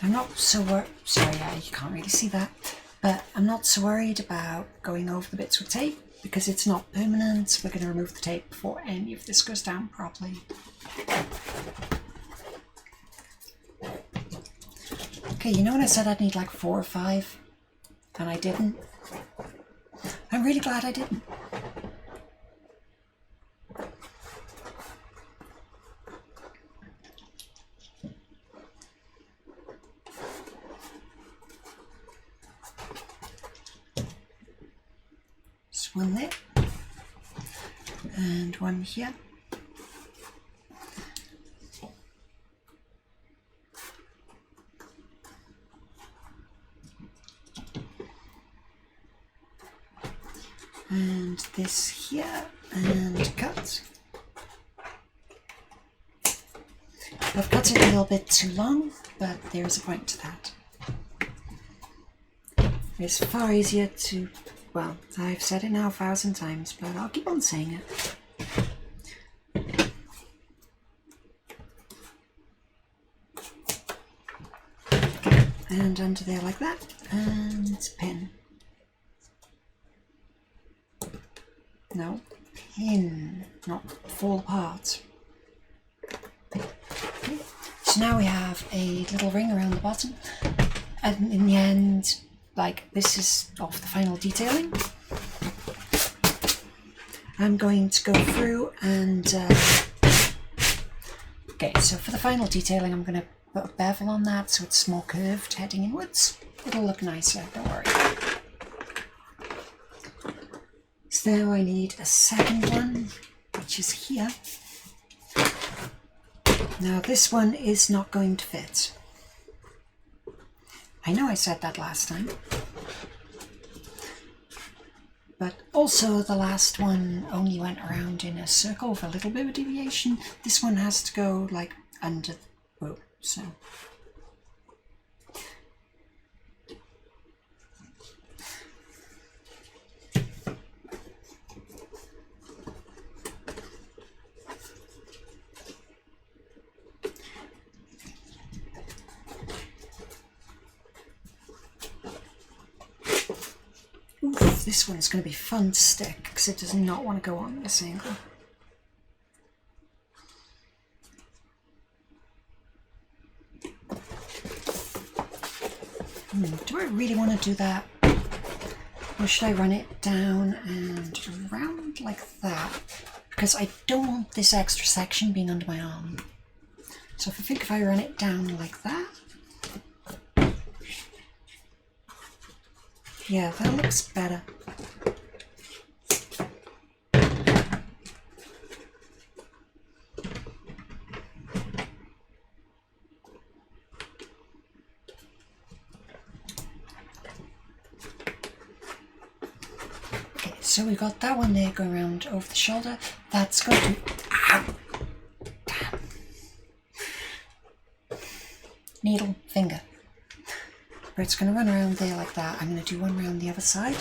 I'm not so worried, sorry, yeah, you can't really see that, but I'm not so worried about going over the bits with tape because it's not permanent. We're going to remove the tape before any of this goes down properly. Okay, you know when I said I'd need like 4 or 5 and I didn't. I'm really glad I didn't. Just one there, and one here. And this here, and cut. I've cut it a little bit too long, but there's a point to that. It's far easier to, well, I've said it now 1,000 times, but I'll keep on saying it. Okay, and under there like that, and pin. No, pin, not fall apart. Okay. So now we have a little ring around the bottom, and in the end, like, this is off the final detailing. I'm going to go through and okay, so for the final detailing I'm going to put a bevel on that so it's more curved heading inwards. It'll look nicer, don't worry. So now I need a second one, which is here. Now this one is not going to fit. I know I said that last time. But also the last one only went around in a circle with a little bit of deviation. This one has to go like under the boat, so. Oof, this one's going to be fun to stick because it does not want to go on this angle. Do I really want to do that? Or should I run it down and around like that? Because I don't want this extra section being under my arm. So if I run it down like that, yeah, that looks better. Okay, so we've got that one there going around over the shoulder. That's going to... Ow! Damn. Needle, finger. But it's going to run around there like that. I'm going to do one around the other side.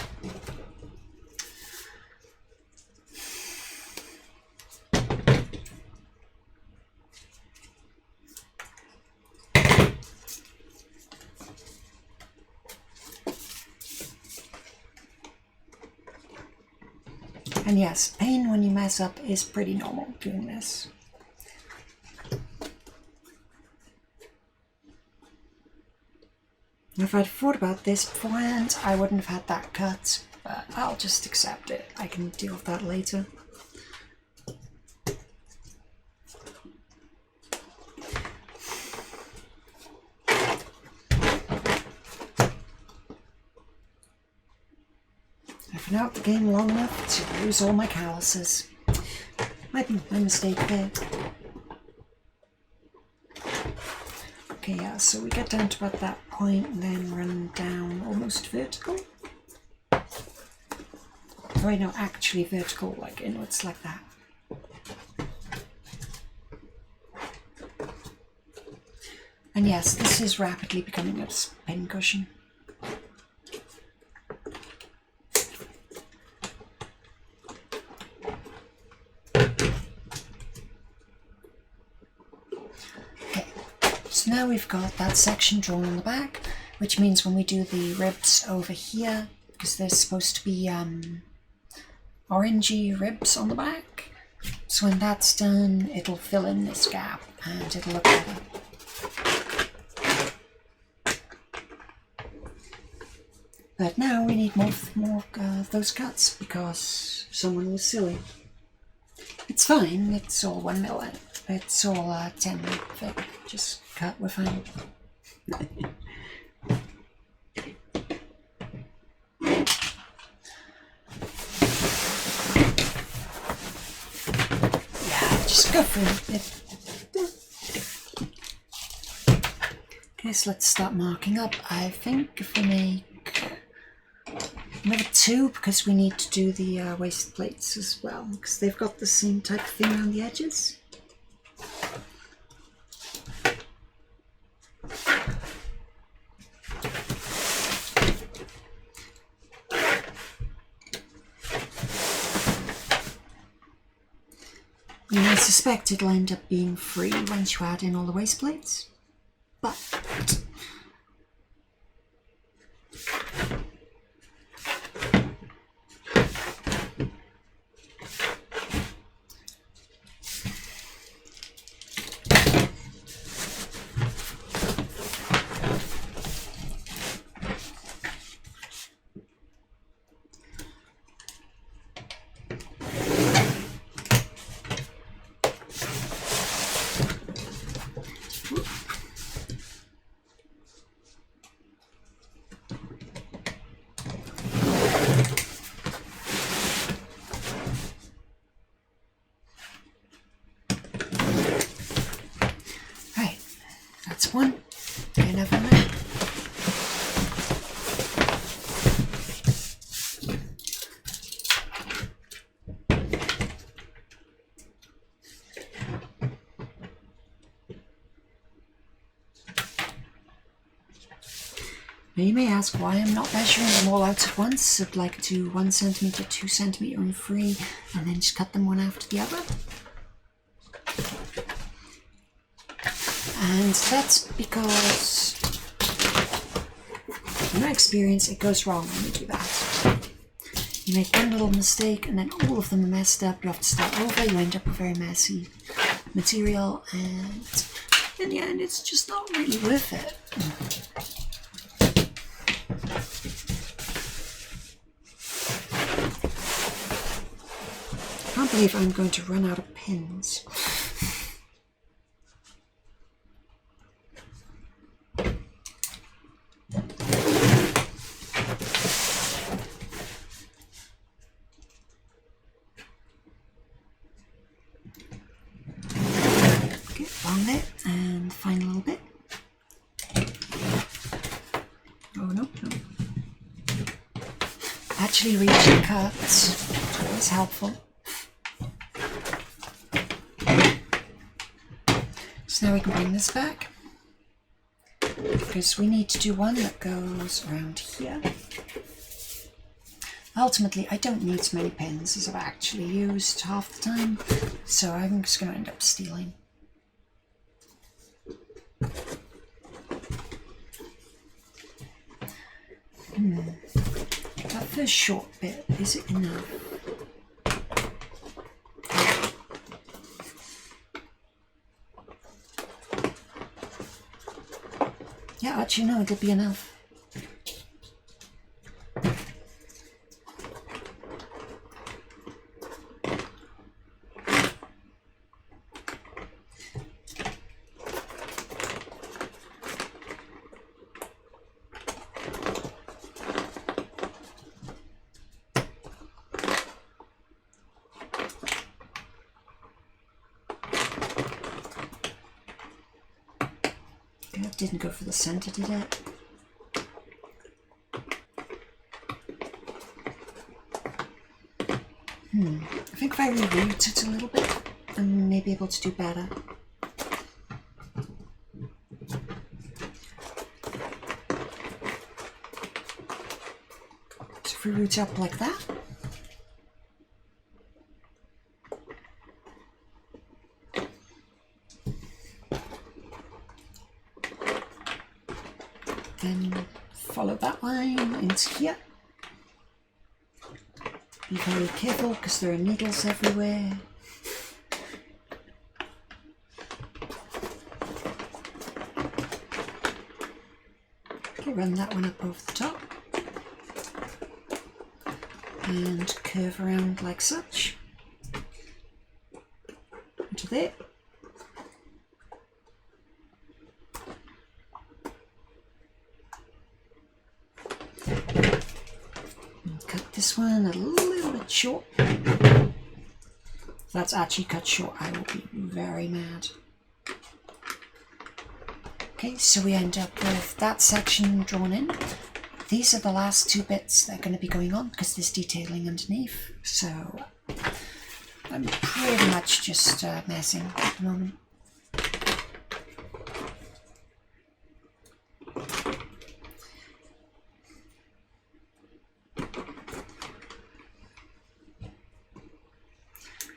And yes, pain when you mess up is pretty normal doing this. If I'd thought about this beforehand, I wouldn't have had that cut, but I'll just accept it. I can deal with that later. I've been out the game long enough to lose all my calluses. Might be my mistake there. Okay, yeah, so we get down to about that point and then run down almost vertical. Wait, no, actually vertical, like inwards like that. And yes, this is rapidly becoming a pin cushion. So now we've got that section drawn on the back, which means when we do the ribs over here, because there's supposed to be orangey ribs on the back, so when that's done, it'll fill in this gap and it'll look better. But now we need more of those cuts because someone was silly. It's fine, it's all 1 mil, it's all 10 mil thick. Just cut, we're fine. Yeah, just go for it. Okay, so let's start marking up. I think if we make another 2, because we need to do the waist plates as well, because they've got the same type of thing around the edges. And I suspect it'll end up being free once you add in all the waist plates, but one. You never know. Now you may ask why I'm not measuring them all out at once. I'd like to do 1 centimeter, 2 centimeter, and 3, and then just cut them one after the other. And that's because, in my experience, it goes wrong when you do that. You make one little mistake and then all of them are messed up. You have to start over. You end up with very messy material, and in the end, it's just not really worth it. I can't believe I'm going to run out of pins. Actually reaching cuts is helpful. So now we can bring this back, because we need to do one that goes around here. Ultimately, I don't need as many pins as I've actually used half the time, so I'm just going to end up stealing. That first short bit, is it enough? Yeah, actually no, it'll be enough. Didn't go for the center, did it? I think if I reroute it a little bit, I may be able to do better. So if we root up like that, then follow that line into here. Be very careful because there are needles everywhere. Okay, run that one up over the top. and curve around like such into there. And cut this one a little bit short. If that's actually cut short, I will be very mad. Okay, so we end up with that section drawn in. These are the last two bits that are going to be going on because there's detailing underneath. So I'm pretty much just messing at the moment.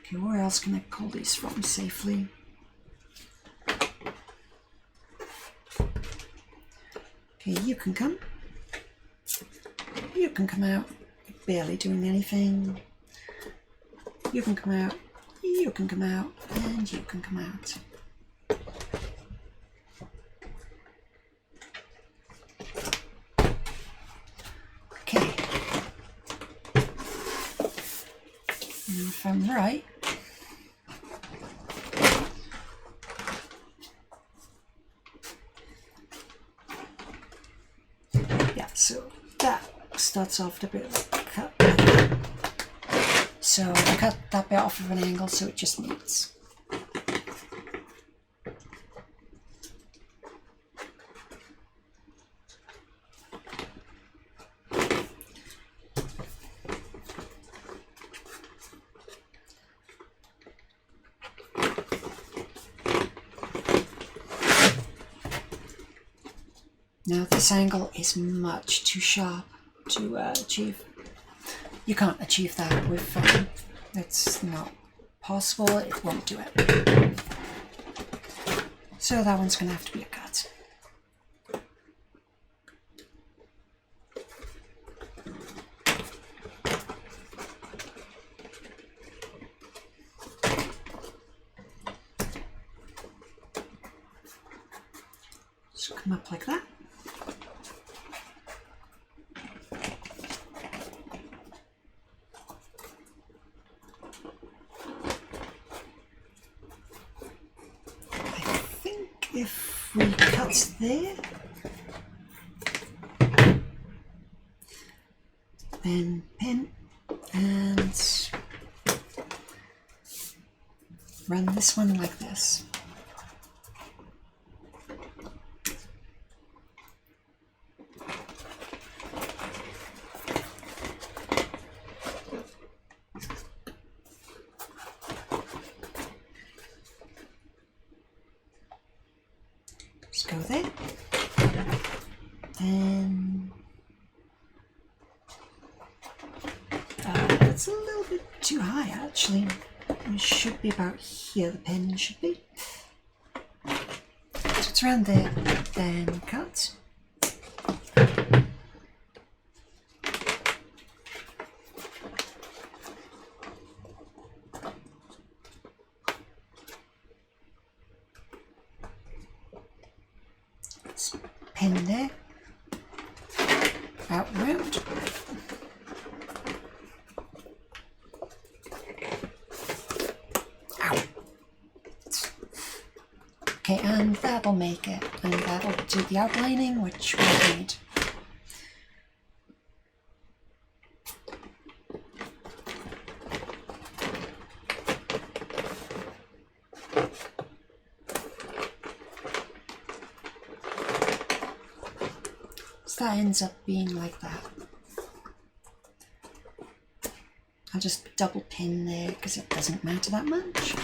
Okay, where else can I pull these from safely? Okay, you can come. You can come out. You're barely doing anything. You can come out. You can come out. And you can come out. Okay. Now if I'm right, so that starts off a bit of a cut. So I cut that bit off of an angle so it just meets. Now this angle is much too sharp to achieve. You can't achieve that with foam. It's not possible, it won't do it. So that one's going to have to be a cut. So come up like that. If we cut there, then pin and run this one like this. Go there, then that's a little bit too high actually. It should be about here, the pin should be. So it's around there, then cut. Pin there, out and round. Ow. Okay, and that'll make it, and that'll do the outlining, which we'll need. That ends up being like that. I'll just double pin there because it doesn't matter that much.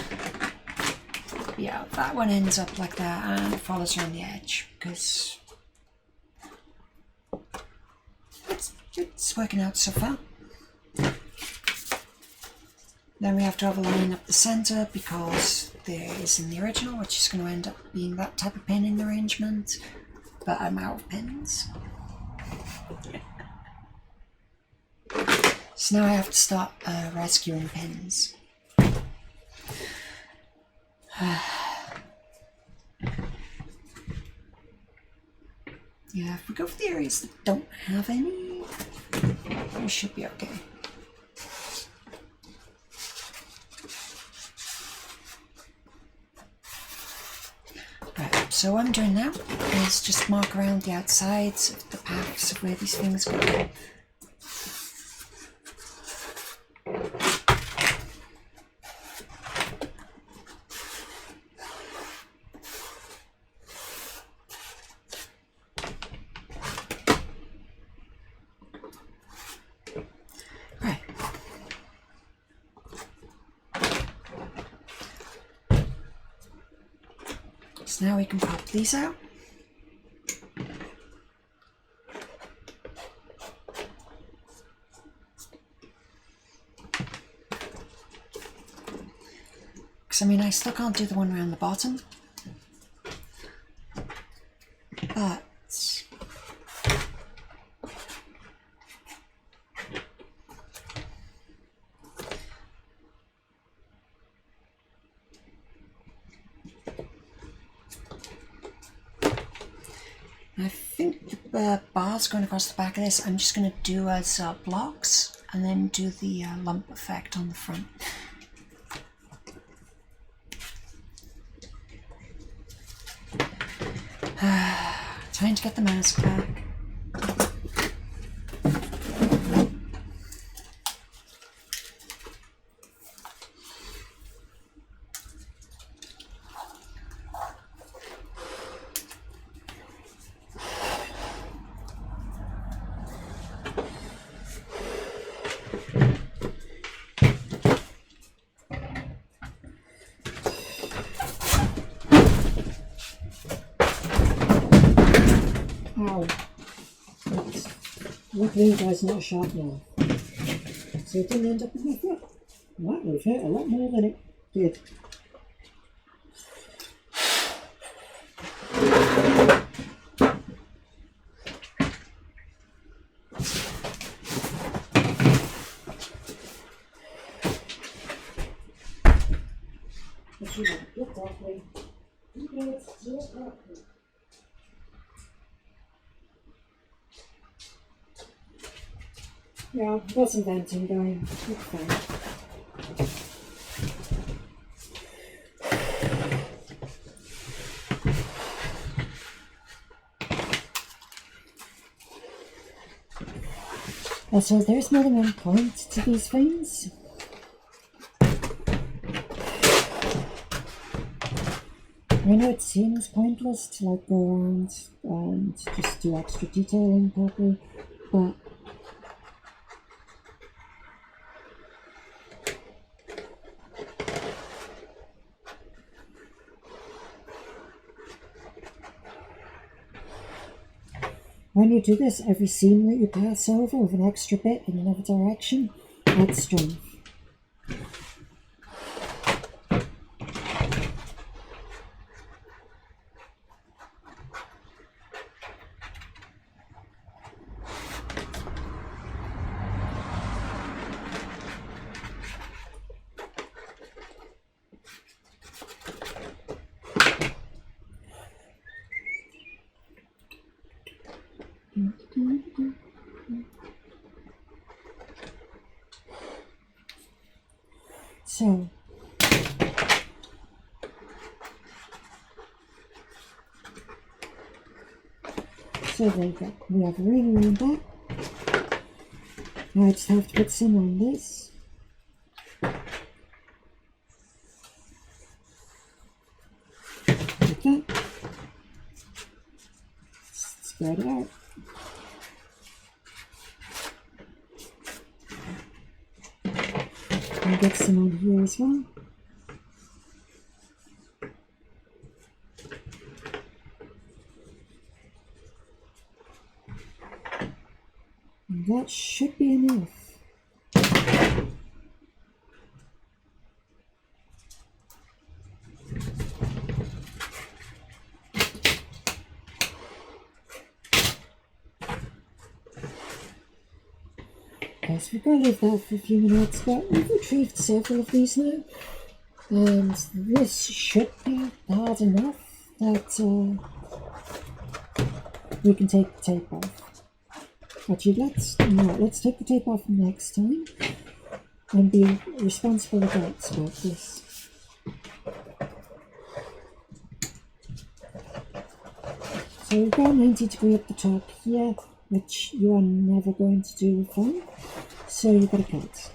Yeah, that one ends up like that and follows around the edge because it's working out so far. Then we have to have a line up the center because there is in the original, which is going to end up being that type of pinning arrangement, but I'm out of pins. So now I have to start rescuing pins. Yeah, if we go for the areas that don't have any, we should be okay. So what I'm doing now is just mark around the outsides of the paths of where these things go. Right. So now we can pop these out. Because I mean, I still can't do the one around the bottom, but I think the bars going across the back of this, I'm just going to do as blocks and then do the lump effect on the front. Trying to get the mask back. Ow. Luckily you guys not sharp now. So it didn't end up with my foot. That would have hurt a lot more than it did. But you won't look off me. You guys just off me. Yeah, I've got some venting going. It's fine. So there's more than one point to these things. I know it seems pointless to like go around and just do extra detailing properly, but when you do this, every seam that you pass over with an extra bit in another direction adds strength. So there you go. We have a ring around that. Now I just have to put some on this. Like that. Spread it out. And get some on here as well. And that should be enough. Okay, so we're going to leave that for a few minutes, but we've retrieved several of these now, and this should be hard enough that we can take the tape off. Actually, let's take the tape off next time and be responsible adults about this. So we've got 90 degree up the top here, which you are never going to do fine. So you've got to cut.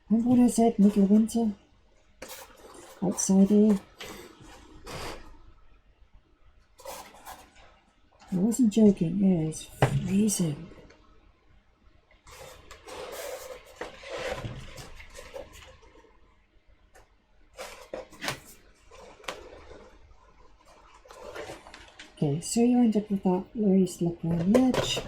Remember when I said middle of winter? Outside here? I wasn't joking, yeah, it's freezing. Okay, so you end up with that very slip around the edge.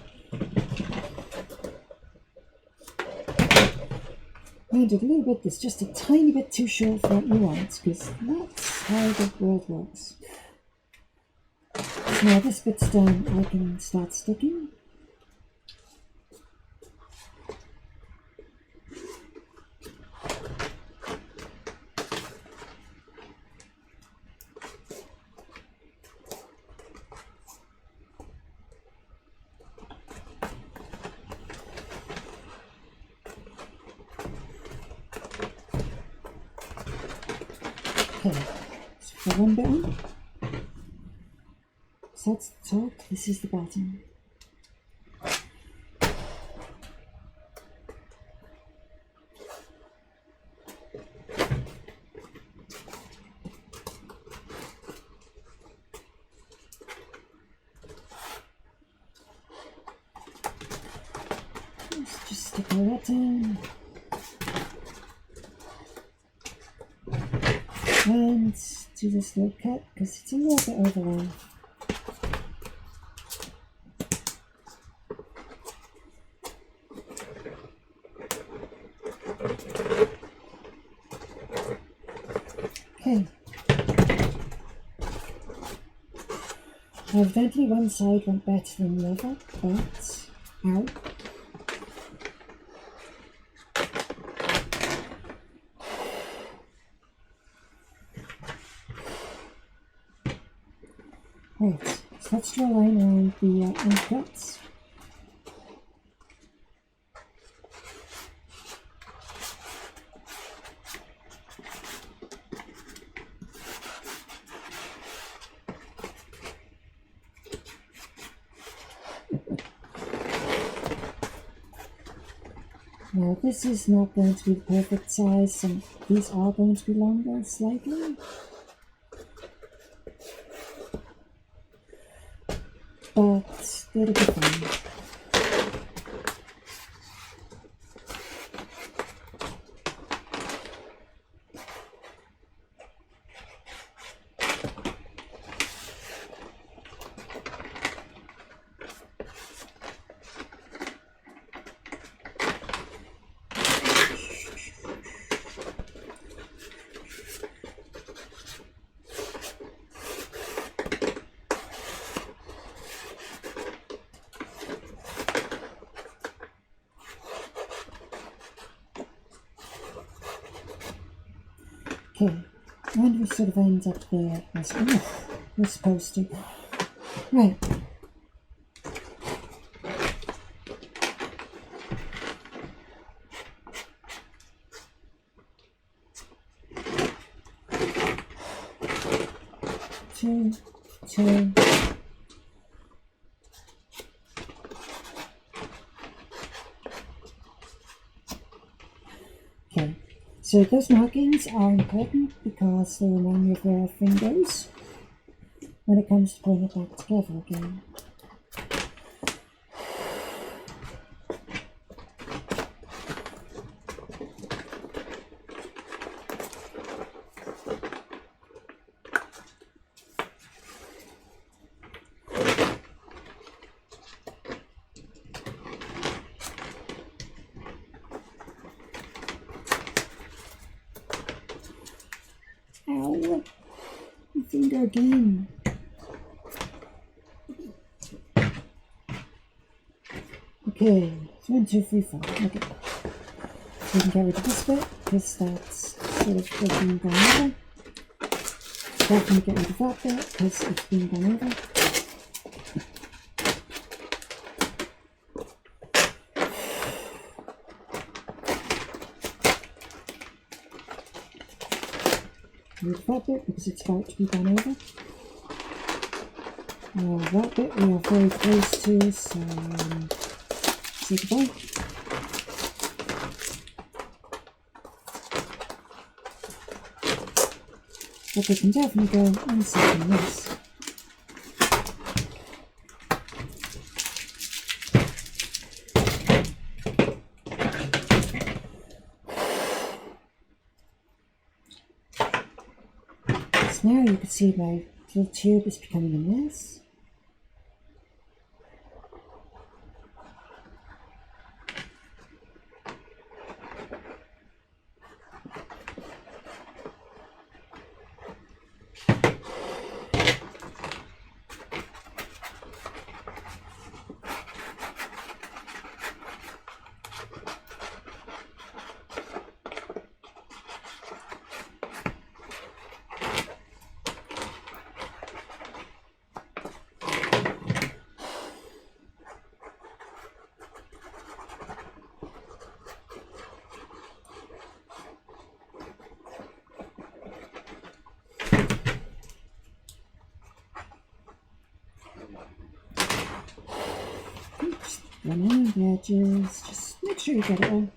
Round it a little bit, it's just a tiny bit too short for what you want, because that's how the world works. So now this bit's done, I can start sticking. Okay, so for one bit on. So that's the top, this is the bottom. Let's just stick all that down. And do this little cut because it's a little bit overlaid. Okay. Evidently one side went better than the other, but ow. Right, so let's draw a line around the end cuts. Now this is not going to be the perfect size, and these are going to be longer slightly. But it'll be fine. Okay, and we sort of end up there as we're supposed to. Right. Two. Okay. So those markings are important because they remind me of where everything goes when it comes to putting it back together again. Ow, my finger. go again. Okay, it's 1, 2, 3, 4. Okay. So we can get rid of this bit, because that's sort of been gone over. Definitely get rid of that bit, because it's been gone over. Move that bit because it's about to be gone over. That bit we are very close to, so say goodbye. But we can definitely go on second this. So now you can see my little tube is becoming a mess. Just run around the edges, just make sure you get it all.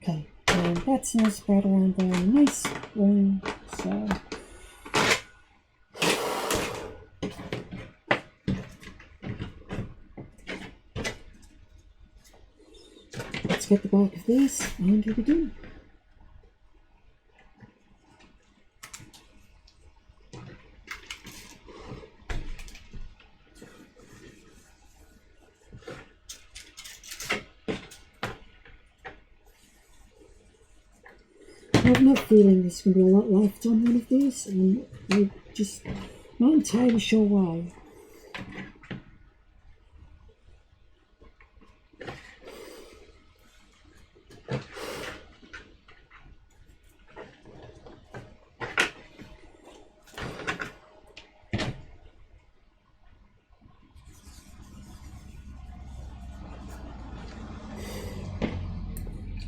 Okay, and that's now spread around there in a nice ring, so let's get the back of these and we'll be done. I have no feeling there's going to be a lot left on one of these, and I'm just not entirely sure why.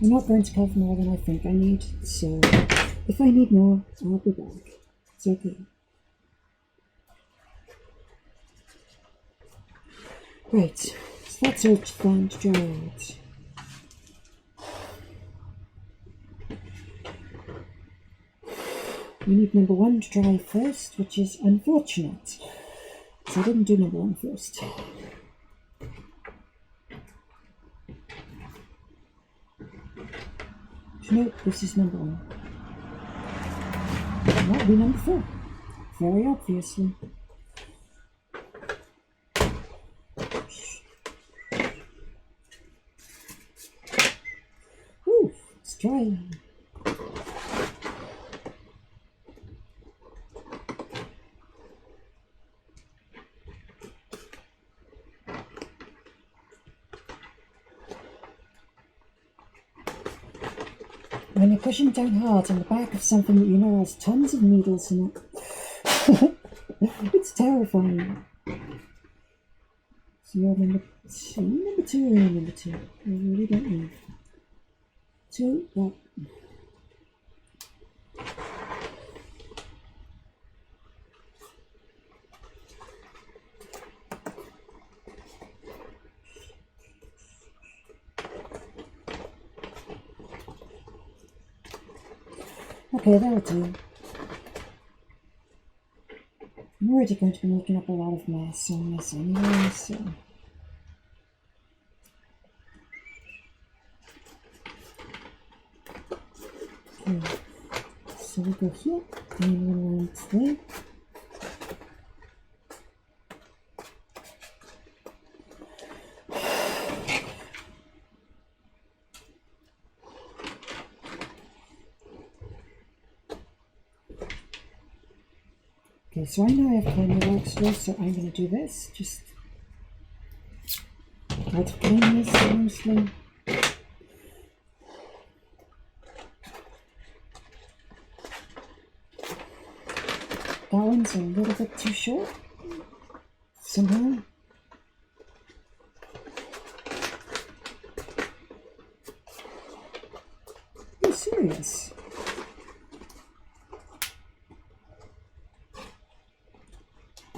I'm not going to cover more than I think I need, so if I need more, I'll be back. It's okay. Right, so that's all time to dry out. We need number 1 to dry first, which is unfortunate. So I didn't do number 1 first. Nope, this is number 1. And that'll be number 4. Very obviously. Ooh, it's dry. When you're pushing down hard on the back of something that you know has tons of needles in it, it's terrifying. So you're number 2, number 2 or number 2? I really don't know. 2, yeah. Okay, that'll do. I'm already going to be making up a lot of mess on this anyway, so... Okay, so we go here, and one around there. Okay, so I know I have plenty of extra, so I'm going to do this. Just try to clean this mostly. That one's a little bit too short, somehow. Are you serious?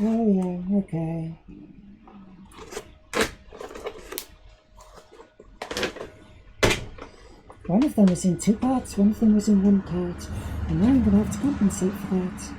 Oh yeah, okay. One of them was in 2 parts, one of them was in 1 part, and now I'm going to have to compensate for that.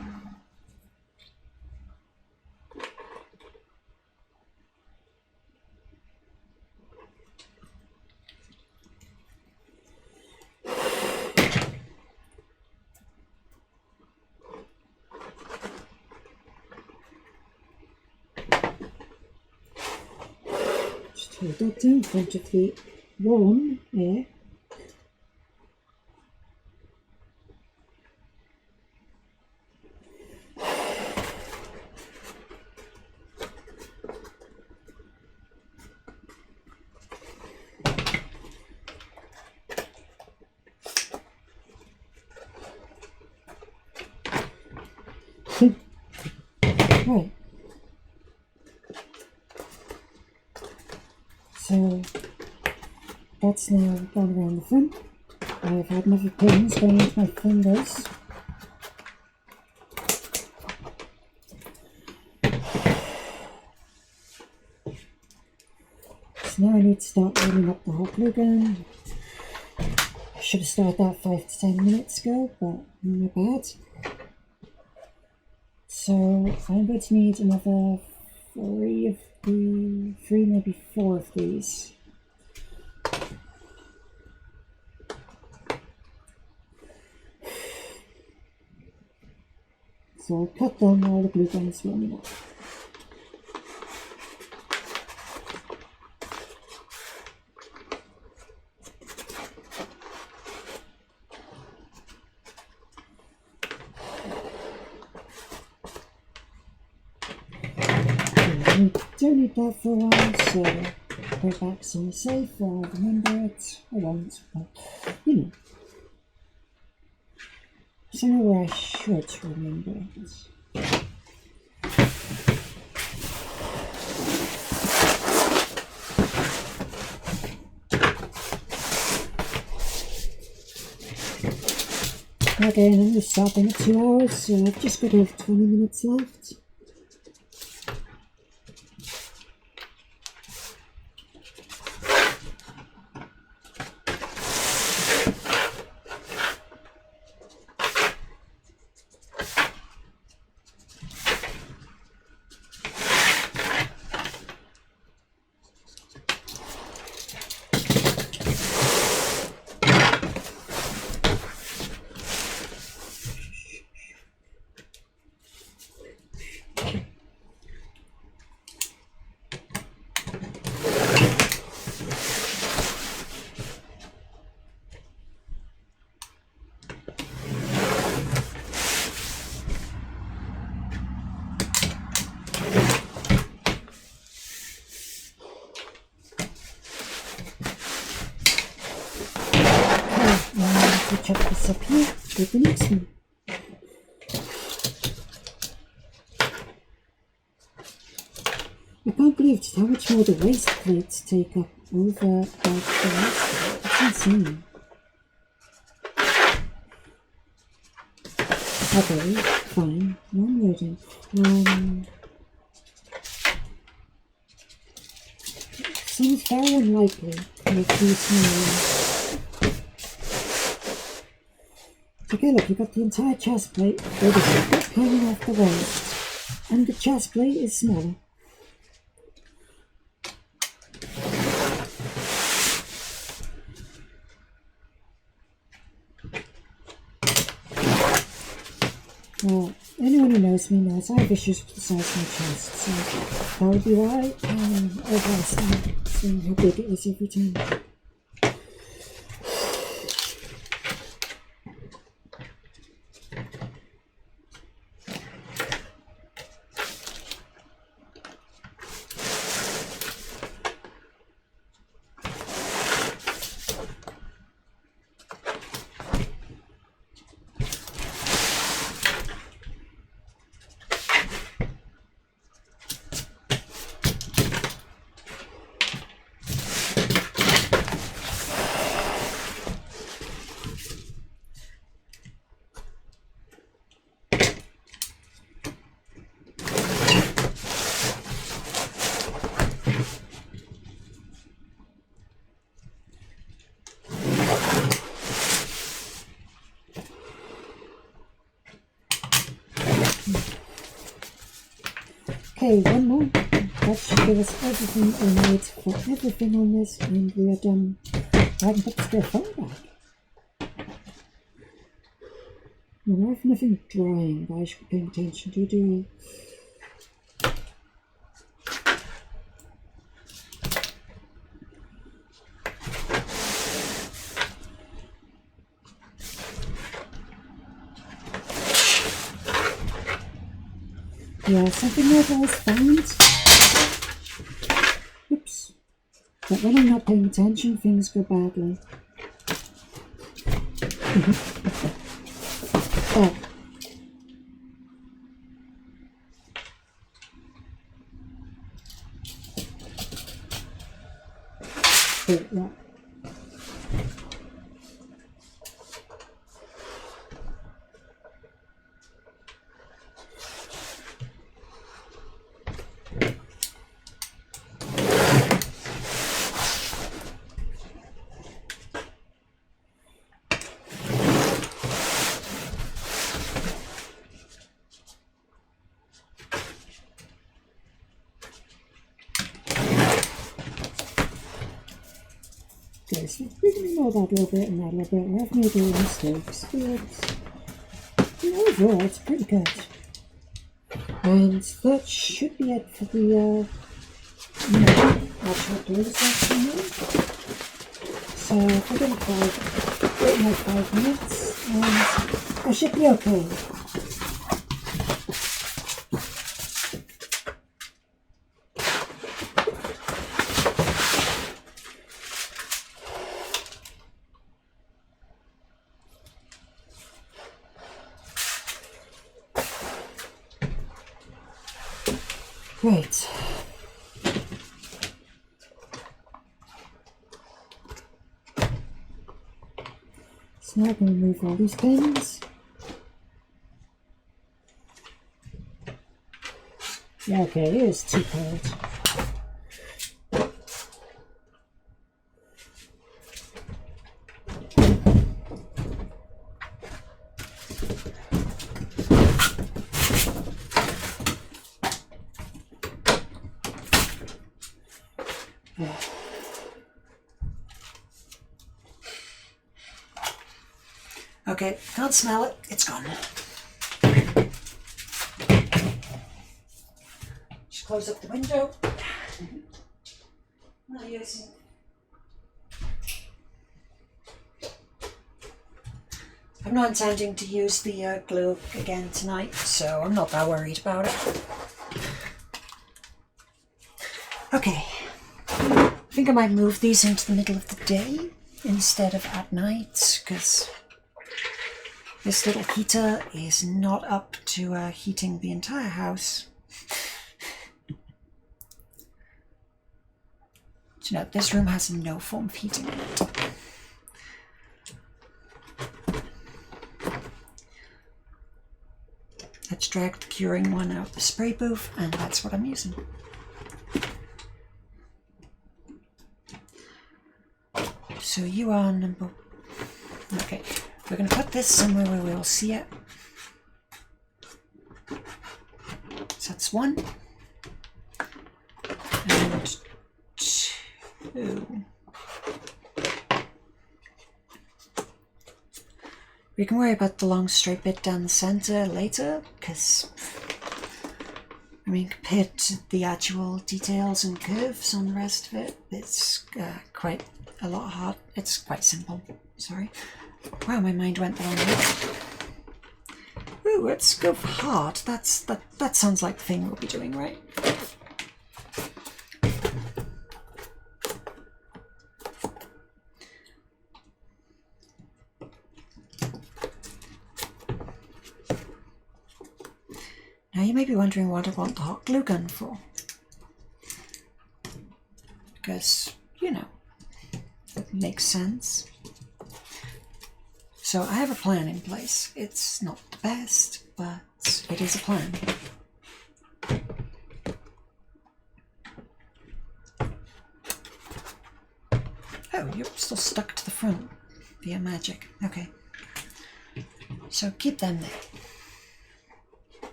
Hold that down in front of the warm air. Right. So that's now gone around the front. I've had enough of pins going into my fingers. So now I need to start warming up the hot glue gun. I should have started that 5 to 10 minutes ago, but not bad. So I'm going to need another 3, maybe 4 of these. So I'll cut them while the glue gun is warming up. I don't need that for a while, so I'll put it back somewhere safe where I'll remember it. I won't, but you know. So I know where I should remember it. Okay, and I'm going to stop in at 2 hours, so I've just got over 20 minutes left. Chuck this up here with the next one. I can't believe just how much more the waist plates take up over the rest. It's insane. Okay, fine. No, I'm loading. Seems very unlikely to make these small. Okay, look, you've got the entire chest plate with a strip hanging off the waist, and the chest plate is smaller. Well, anyone who knows me knows I have issues with the size of my chest, so that would be why I'm overestimating seeing how big it is every time. Okay, one more. That should give us everything we need for everything on this, and we are done. I can put the spare phone back. Well, I have nothing drying that I should be paying attention to, do we? Yeah, something I've always found. Oops. But when I'm not paying attention, things go badly. Oh. Yeah. Okay, so we can ignore that a little bit and that a little bit. I've made little mistakes, but overall it's pretty good. And that should be it for the actual door section now. So if I get wait like 5 minutes, and I should be okay. Right. So now I'm going to remove all these pins. Yeah, okay, it is too cold. Okay, can't smell it, it's gone. Just close up the window. Not using. I'm not intending to use the glue again tonight, so I'm not that worried about it. Okay, I think I might move these into the middle of the day instead of at night, because this little heater is not up to heating the entire house. Do you know, this room has no form of heating in it. Let's drag the curing one out of the spray booth, and that's what I'm using. So you are number... Okay. We're going to put this somewhere where we'll see it. So that's 1 and 2. We can worry about the long straight bit down the center later, because I mean, compared to the actual details and curves on the rest of it, it's quite a lot hard. It's quite simple. Sorry. Wow, my mind went the wrong way. Ooh, let's go for hard. That sounds like the thing we'll be doing, right? Now you may be wondering what I want the hot glue gun for. Because, you know, it makes sense. So I have a plan in place. It's not the best, but it is a plan. Oh, you're still stuck to the front via magic. Okay. So keep them there.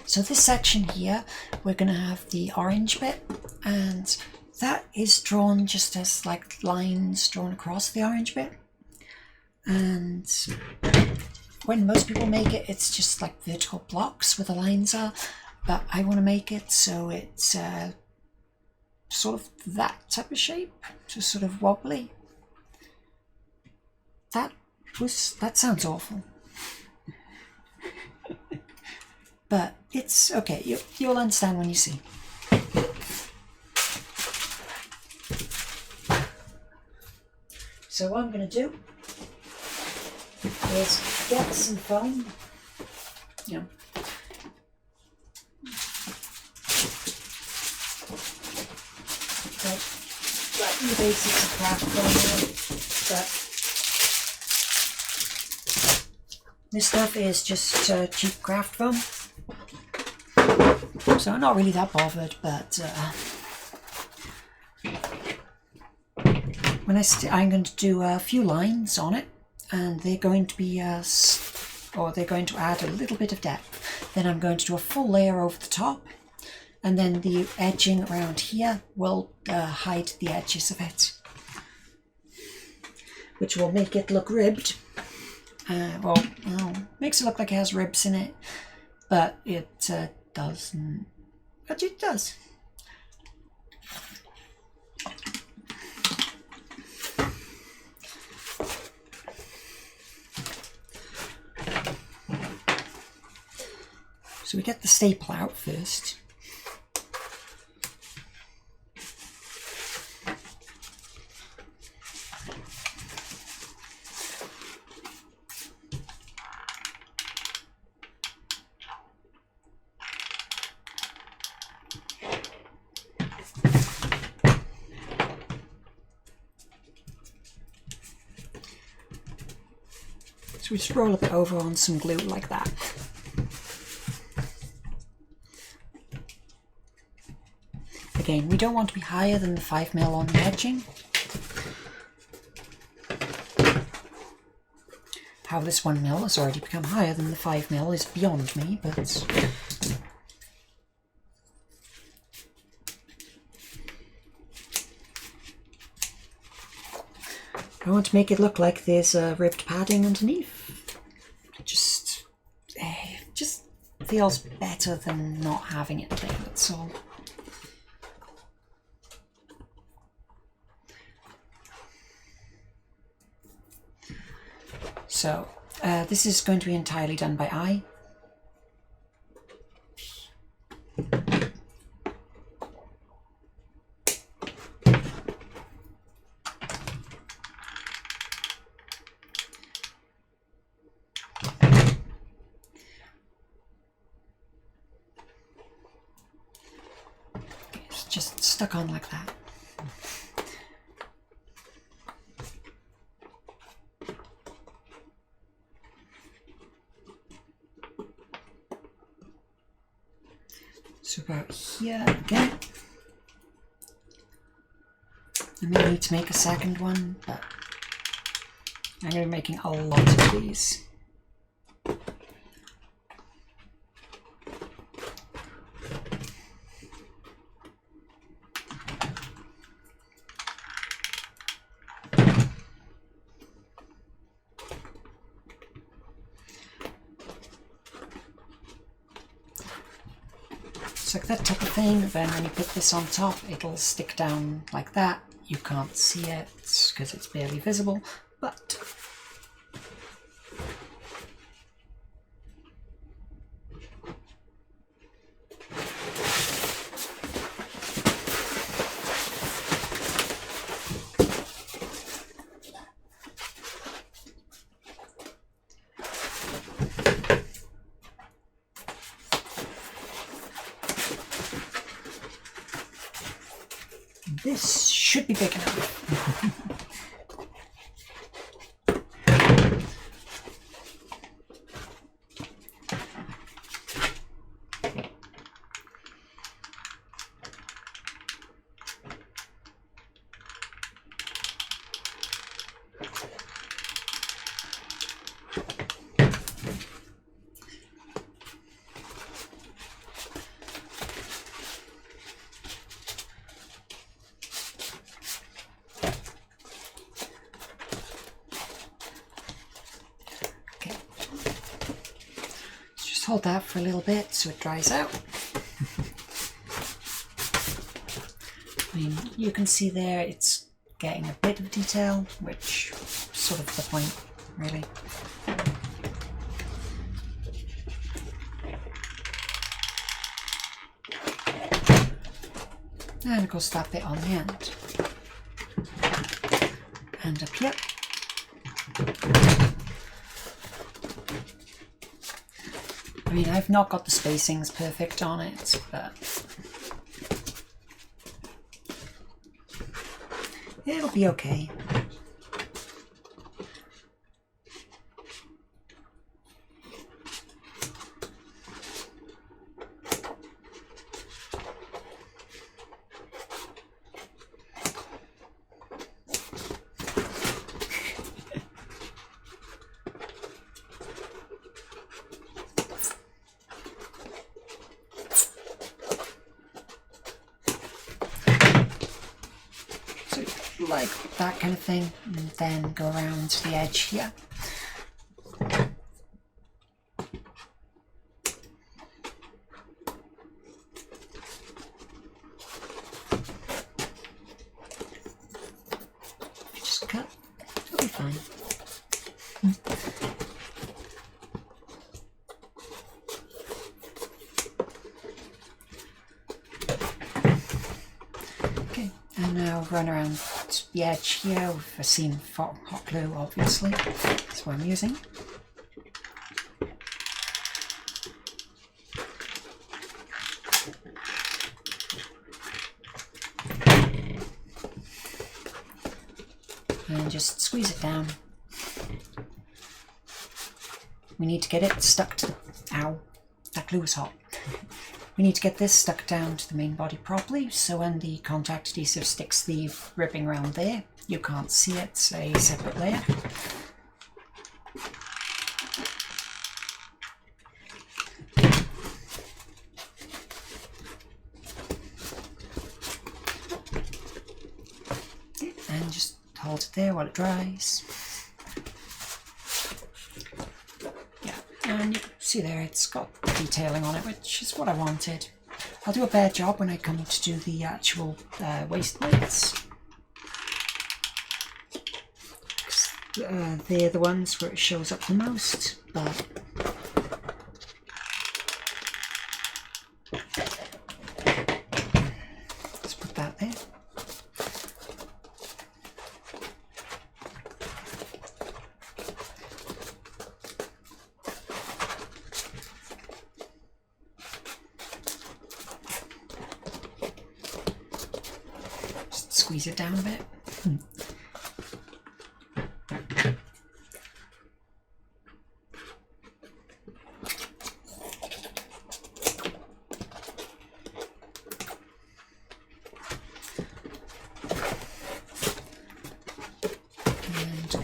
So this section here, we're going to have the orange bit, and that is drawn just as like lines drawn across the orange bit. And when most people make it, it's just like vertical blocks where the lines are, but I want to make it so it's sort of that type of shape, just sort of wobbly. That sounds awful. But it's okay, you'll understand when you see. So what I'm going to do is get some foam, you know, like the basics of craft foam, but this stuff is just cheap craft foam. So I'm not really that bothered, but when I'm going to do a few lines on it, and they're going to be, or they're going to add a little bit of depth. Then I'm going to do a full layer over the top, and then the edging around here will hide the edges of it, which will make it look ribbed. Well, makes it look like it has ribs in it, but it doesn't. But it does. So we get the staple out first. So we just roll a bit over on some glue like that. Again, we don't want to be higher than the 5mm on the edging. How this 1mm has already become higher than the 5mm is beyond me, but I want to make it look like there's a ribbed padding underneath. It just feels better than not having it there, that's all. So this is going to be entirely done by eye. It's just stuck on like that. So about here again. I may need to make a second one, but I'm going to be making a lot of these. looks like that type of thing. Then when you put this on top, it'll stick down like that. You can't see it because it's barely visible, but this should be big enough. Hold that for a little bit so it dries out. I mean, you can see there it's getting a bit of detail, which is sort of the point, really. And of course that bit on the end. And up here. I mean, I've not got the spacings perfect on it, but it'll be okay. Like that kind of thing, and then go around the edge here. Just cut, it'll be fine. Okay, and now run around the edge here with a saiyan hot glue, obviously. That's what I'm using. And just squeeze it down. We need to get it stuck to the... Ow, that glue is hot. We need to get this stuck down to the main body properly, so when the contact adhesive sticks the ribbing around there, you can't see it, it's a separate layer. And just hold it there while it dries. Yeah, and you can see there it's got detailing on it, which is what I wanted. I'll do a better job when I come to do the actual waist plates. They're the ones where it shows up the most, but let's put that there. Just squeeze it down a bit.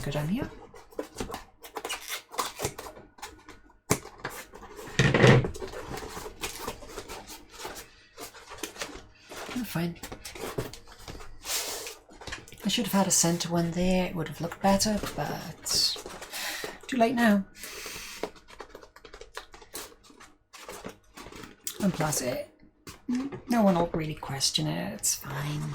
Go down here. Oh, fine. I should have had a center one there, it would have looked better, but too late now. And plus it No one will really question it, it's fine.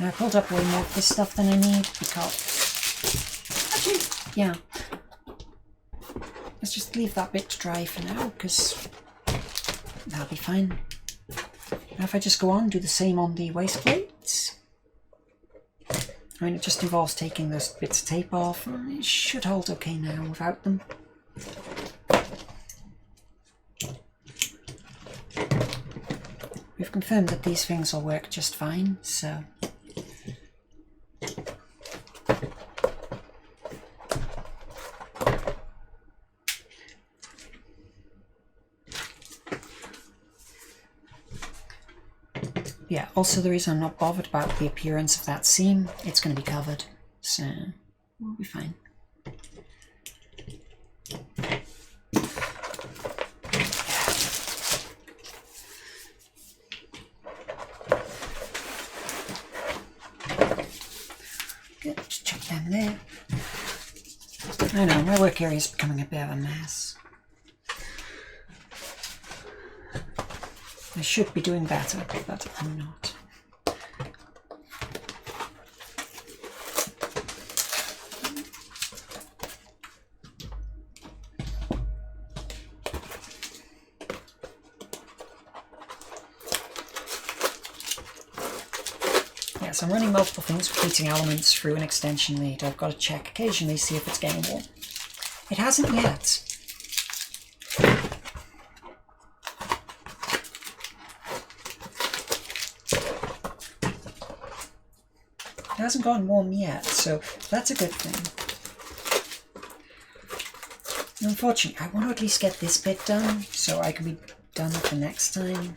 Now I pulled up way more of this stuff than I need because... Actually, yeah. Let's just leave that bit to dry for now, because that'll be fine. Now if I just go on, do the same on the waist plates. I mean, it just involves taking those bits of tape off, and it should hold okay now without them. We've confirmed that these things will work just fine, so... Yeah, also the reason I'm not bothered about the appearance of that seam, it's going to be covered, so we'll be fine. Good, just chuck them there. I know, my work area is becoming a bit of a mess. I should be doing better, but I'm not. Yes, I'm running multiple things with heating elements through an extension lead. I've got to check occasionally, see if it's getting warm. It hasn't yet. It hasn't gone warm yet, so that's a good thing. Unfortunately, I want to at least get this bit done, so I can be done with the next time.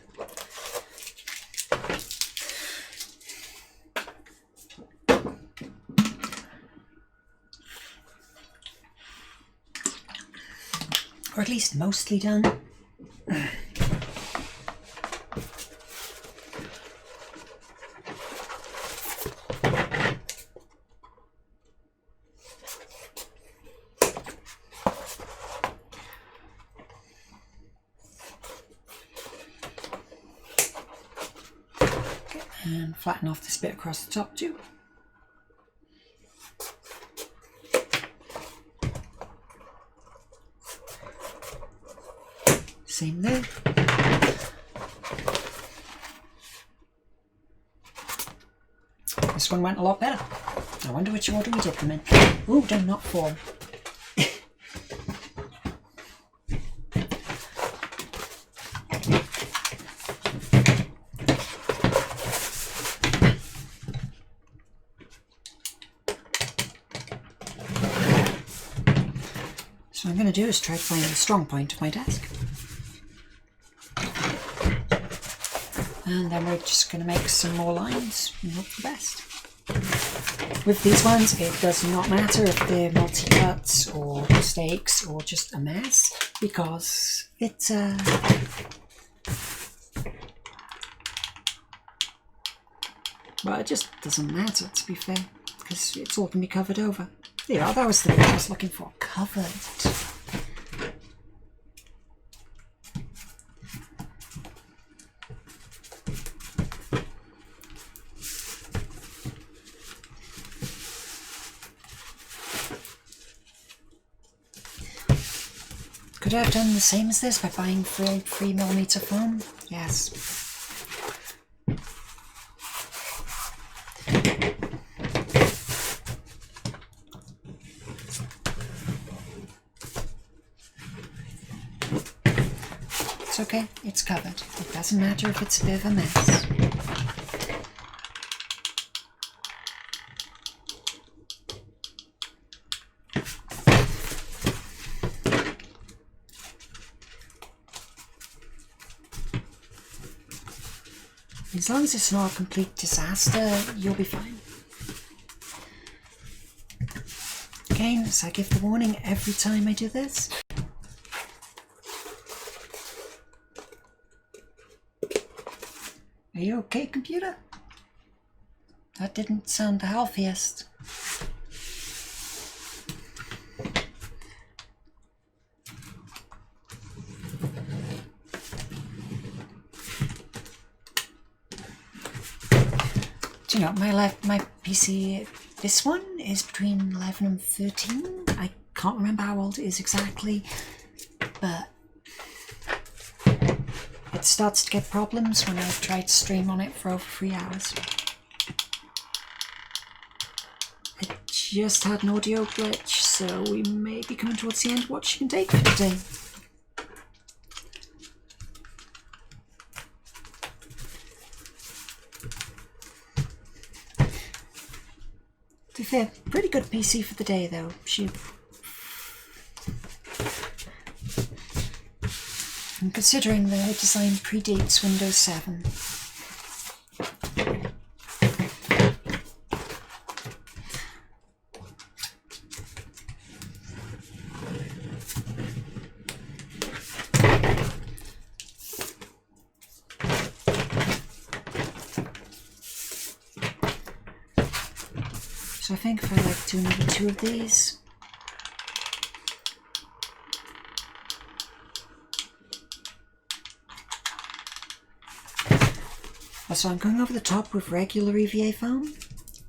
Or at least mostly done. And flatten off this bit across the top too. Same there. This one went a lot better. I wonder which order we did them in. Ooh, don't not fall. So what I'm going to do is try to find the strong point of my desk. And then we're just going to make some more lines and hope for the best. With these ones, it does not matter if they're multi-cuts or mistakes or just a mess, because it's well, it just doesn't matter, to be fair, because it's all going to be covered over. There you are, that was the word I was looking for. Covered. Could I have done the same as this by buying 3mm foam? Yes. It's okay, it's covered. It doesn't matter if it's a bit of a mess. As long as it's not a complete disaster, you'll be fine. Again, as I give the warning every time I do this. Are you okay, computer? That didn't sound the healthiest. Do you know, my PC, this one is between 11 and 13. I can't remember how old it is exactly, but it starts to get problems when I try to stream on it for over 3 hours. It just had an audio glitch, so we may be coming towards the end of what you can take for today. To be fair, pretty good PC for the day though. And considering the design predates Windows 7. So I think if I like do another 2 of these. So I'm going over the top with regular EVA foam,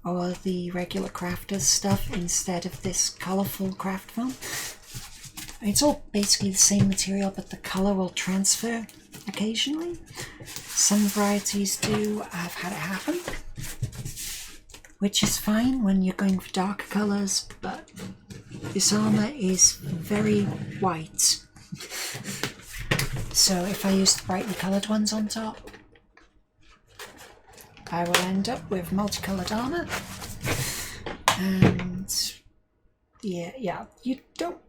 or the regular crafters stuff instead of this colourful craft foam. It's all basically the same material, but the colour will transfer occasionally. Some varieties do. I've had it happen, which is fine when you're going for darker colours, but this armour is very white. So if I use the brightly coloured ones on top, I will end up with multicoloured armour. And yeah, you don't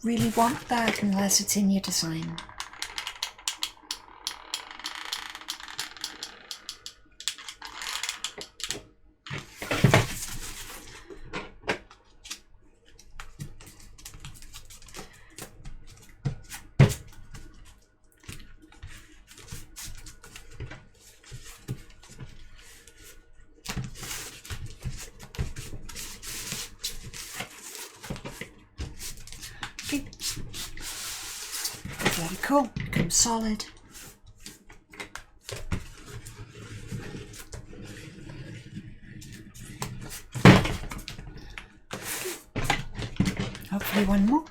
really want that unless it's in your design. Very cool, becomes solid. Hopefully one more.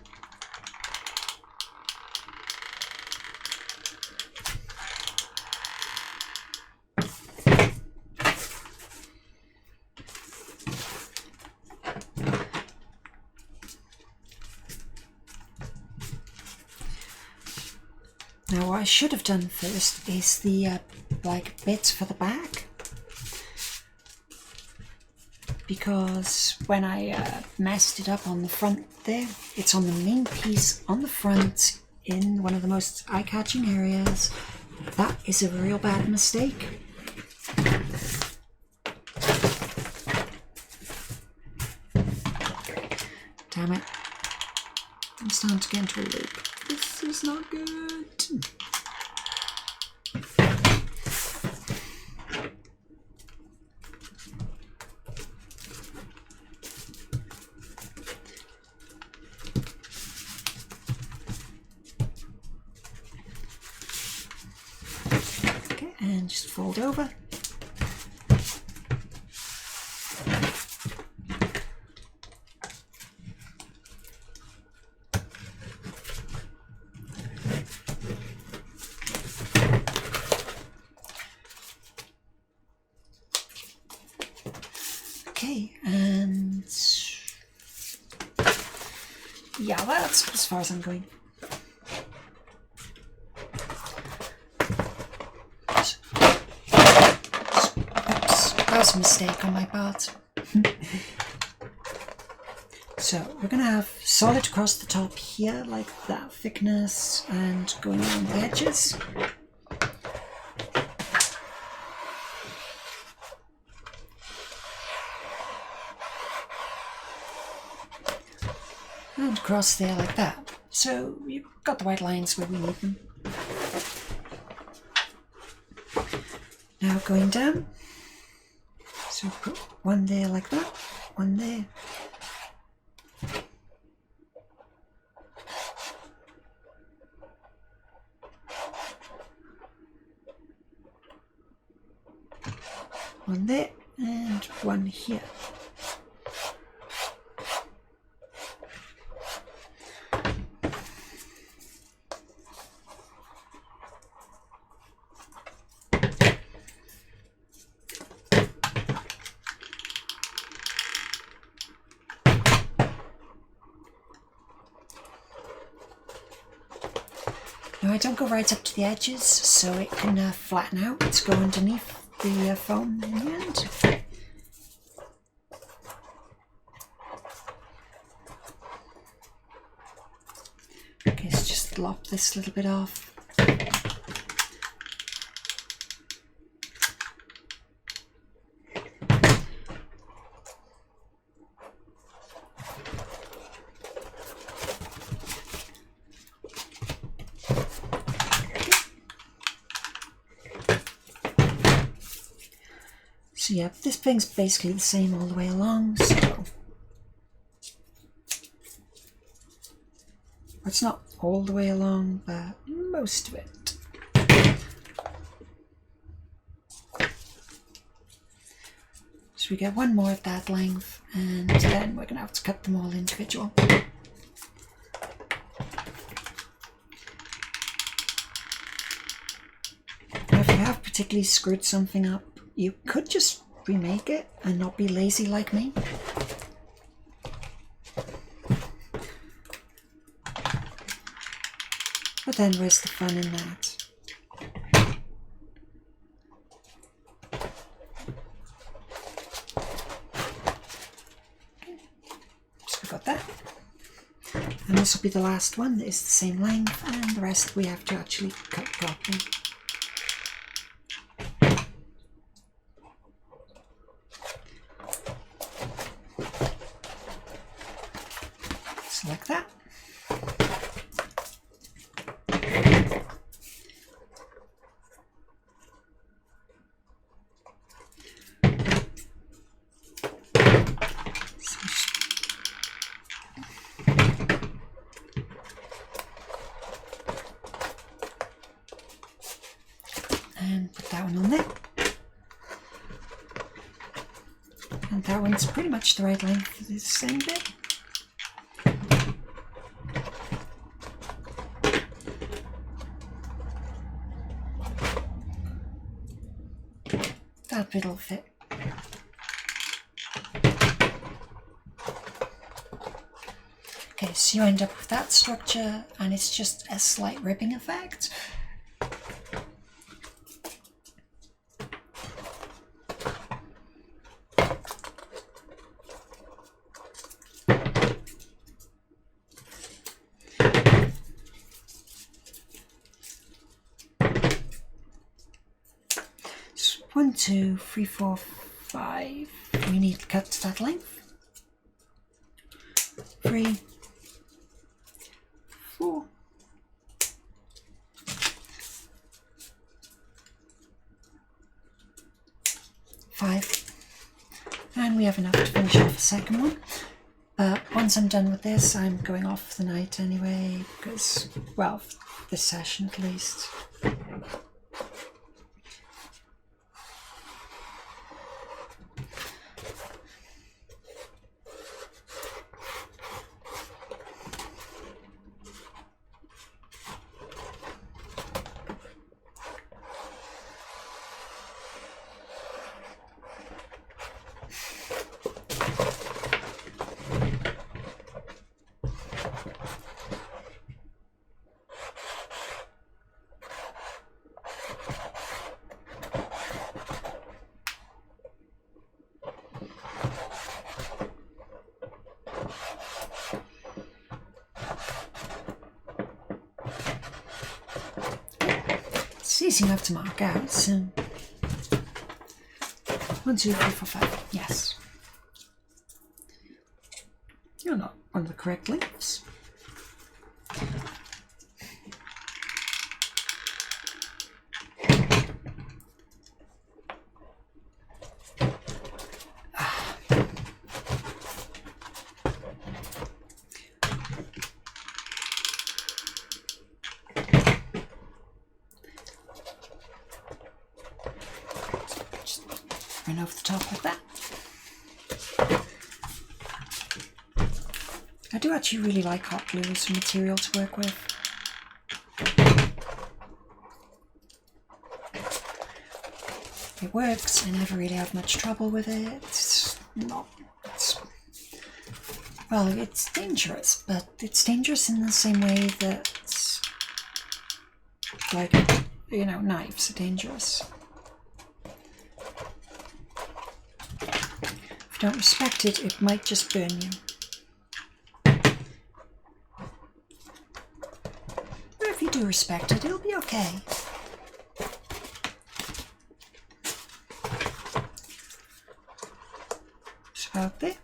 Now what I should have done first is the like bits for the back, because when I messed it up on the front there, it's on the main piece on the front in one of the most eye-catching areas. That is a real bad mistake. Damn it. I'm starting to get into a loop. This is not good. Okay, and just fold over. Okay, and yeah, that's as far as I'm going. Oops, that was a mistake on my part. So we're going to have solid across the top here, like that thickness, and going around the edges. And across there like that. So you've got the white lines where we need them. Now going down. So put one there like that, one there. One there and one here. Now I don't go right up to the edges so it can flatten out to go underneath the foam in the end. Okay, so just lop this little bit off. So yeah, this thing's basically the same all the way along, so it's not all the way along, but most of it. So we get one more of that length, and then we're going to have to cut them all individual. Now if you have particularly screwed something up, you could just remake it and not be lazy like me. But then where's the fun in that? So we got that. And this will be the last one that is the same length, and the rest we have to actually cut properly. Like that. And put that one on there. And that one's pretty much the right length for the same bit. That bit'll fit. Okay, so you end up with that structure, and it's just a slight ribbing effect. So 1, 2, 3, 4, 5. We need to cut to that length. 3, 4, 5, and we have enough to finish off the second one. But once I'm done with this, I'm going off for the night anyway, because, well, this session at least. It's easy enough to mark out, so 1, 2, 3, 4, 5, yes. You're not on the correct lengths. covering over the top like that. I do actually really like hot glue as a material to work with. It works, I never really have much trouble with it. Well, it's dangerous, but it's dangerous in the same way that, like, you know, knives are dangerous. If you don't respect it, it might just burn you. But if you do respect it, it'll be okay. It's about there.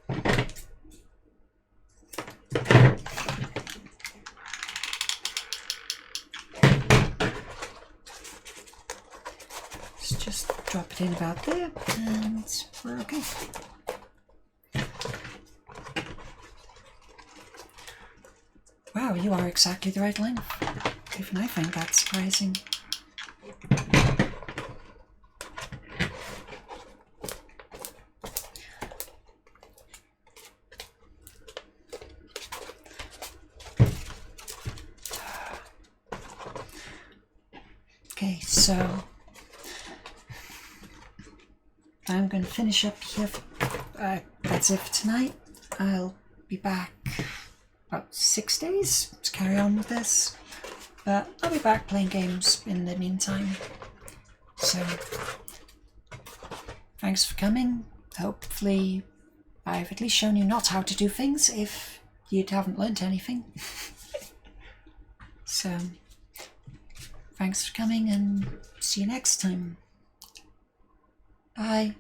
Just drop it in about there and we're okay. Wow, you are exactly the right length. Even I find that surprising. Okay, so I'm going to finish up here. That's it for tonight. I'll be back about 6 days to carry on with this, but I'll be back playing games in the meantime. So thanks for coming. Hopefully I've at least shown you not how to do things if you haven't learnt anything. So thanks for coming and see you next time. Bye.